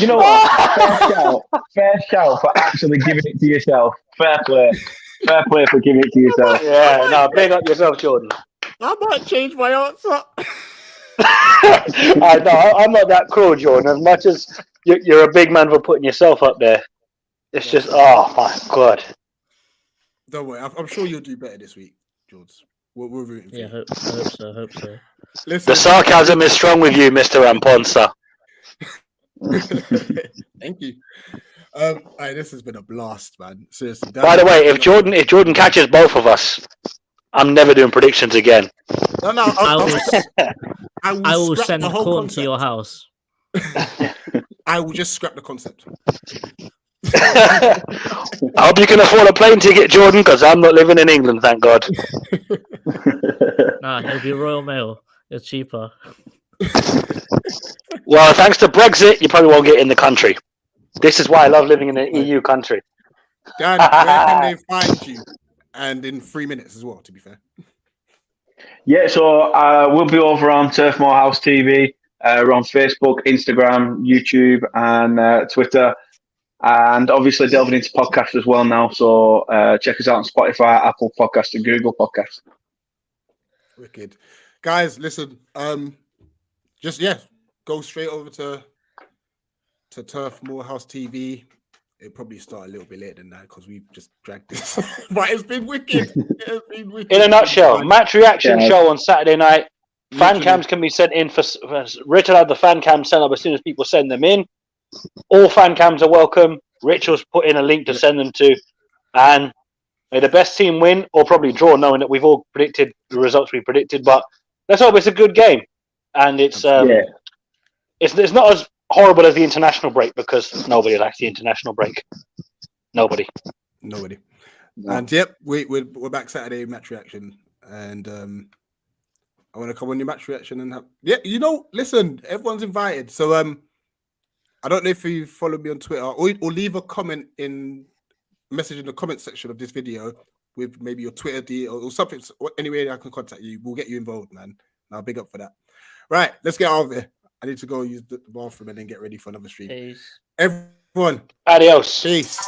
You know what? Fair shout for actually giving it to yourself. Fair play for giving it to yourself. Yeah, no, big up yourself, Jordan. I might change my answer. I'm not that cruel, Jordan. As much as you're a big man for putting yourself up there, it's just, oh my God. Don't worry, I'm sure you'll do better this week, George. We're rooting for you. I hope so. Listen, The sarcasm is strong with you, Mr. Ramponsa. Thank you. This has been a blast, man. Seriously. By the way, if Jordan catches both of us, I'm never doing predictions again. No, I will scrap send the whole corn concept. to your house. I will just scrap the concept. I hope you can afford a plane ticket, Jordan, because I'm not living in England, thank God. Nah, it'll be Royal Mail. It's cheaper. Well, thanks to Brexit, you probably won't get in the country. This is why I love living in an EU country. Dan, where can they find you? And in 3 minutes as well, to be fair. Yeah, so we'll be over on Turf MoorHouse TV. We're on Facebook, Instagram, YouTube, and Twitter. And obviously delving into podcasts as well now. So check us out on Spotify, Apple Podcasts, and Google Podcasts. Wicked. Guys, listen, go straight over to Turf MoorHouse TV. It'll probably start a little bit later than that because we've just dragged this. But it's been wicked. In a nutshell, match reaction show on Saturday night. Fan cams can be sent in for Rich will have the fan cams sent up as soon as people send them in. All fan cams are welcome. Rich will put in a link to send them to. And may the best team win or probably draw, knowing that we've all predicted the results we predicted. But let's hope it's a good game. And it's not as horrible as the international break because nobody likes the international break. Nobody. No. And yep, we're back Saturday match reaction. And I want to come on your match reaction and have listen, everyone's invited. So I don't know if you follow me on Twitter or leave a comment message in the comment section of this video with maybe your Twitter deal or something. Any way I can contact you, we'll get you involved, man. I'll big up for that. Right, let's get out of here. I need to go use the bathroom and then get ready for another stream. Peace. Everyone, Adios. Peace.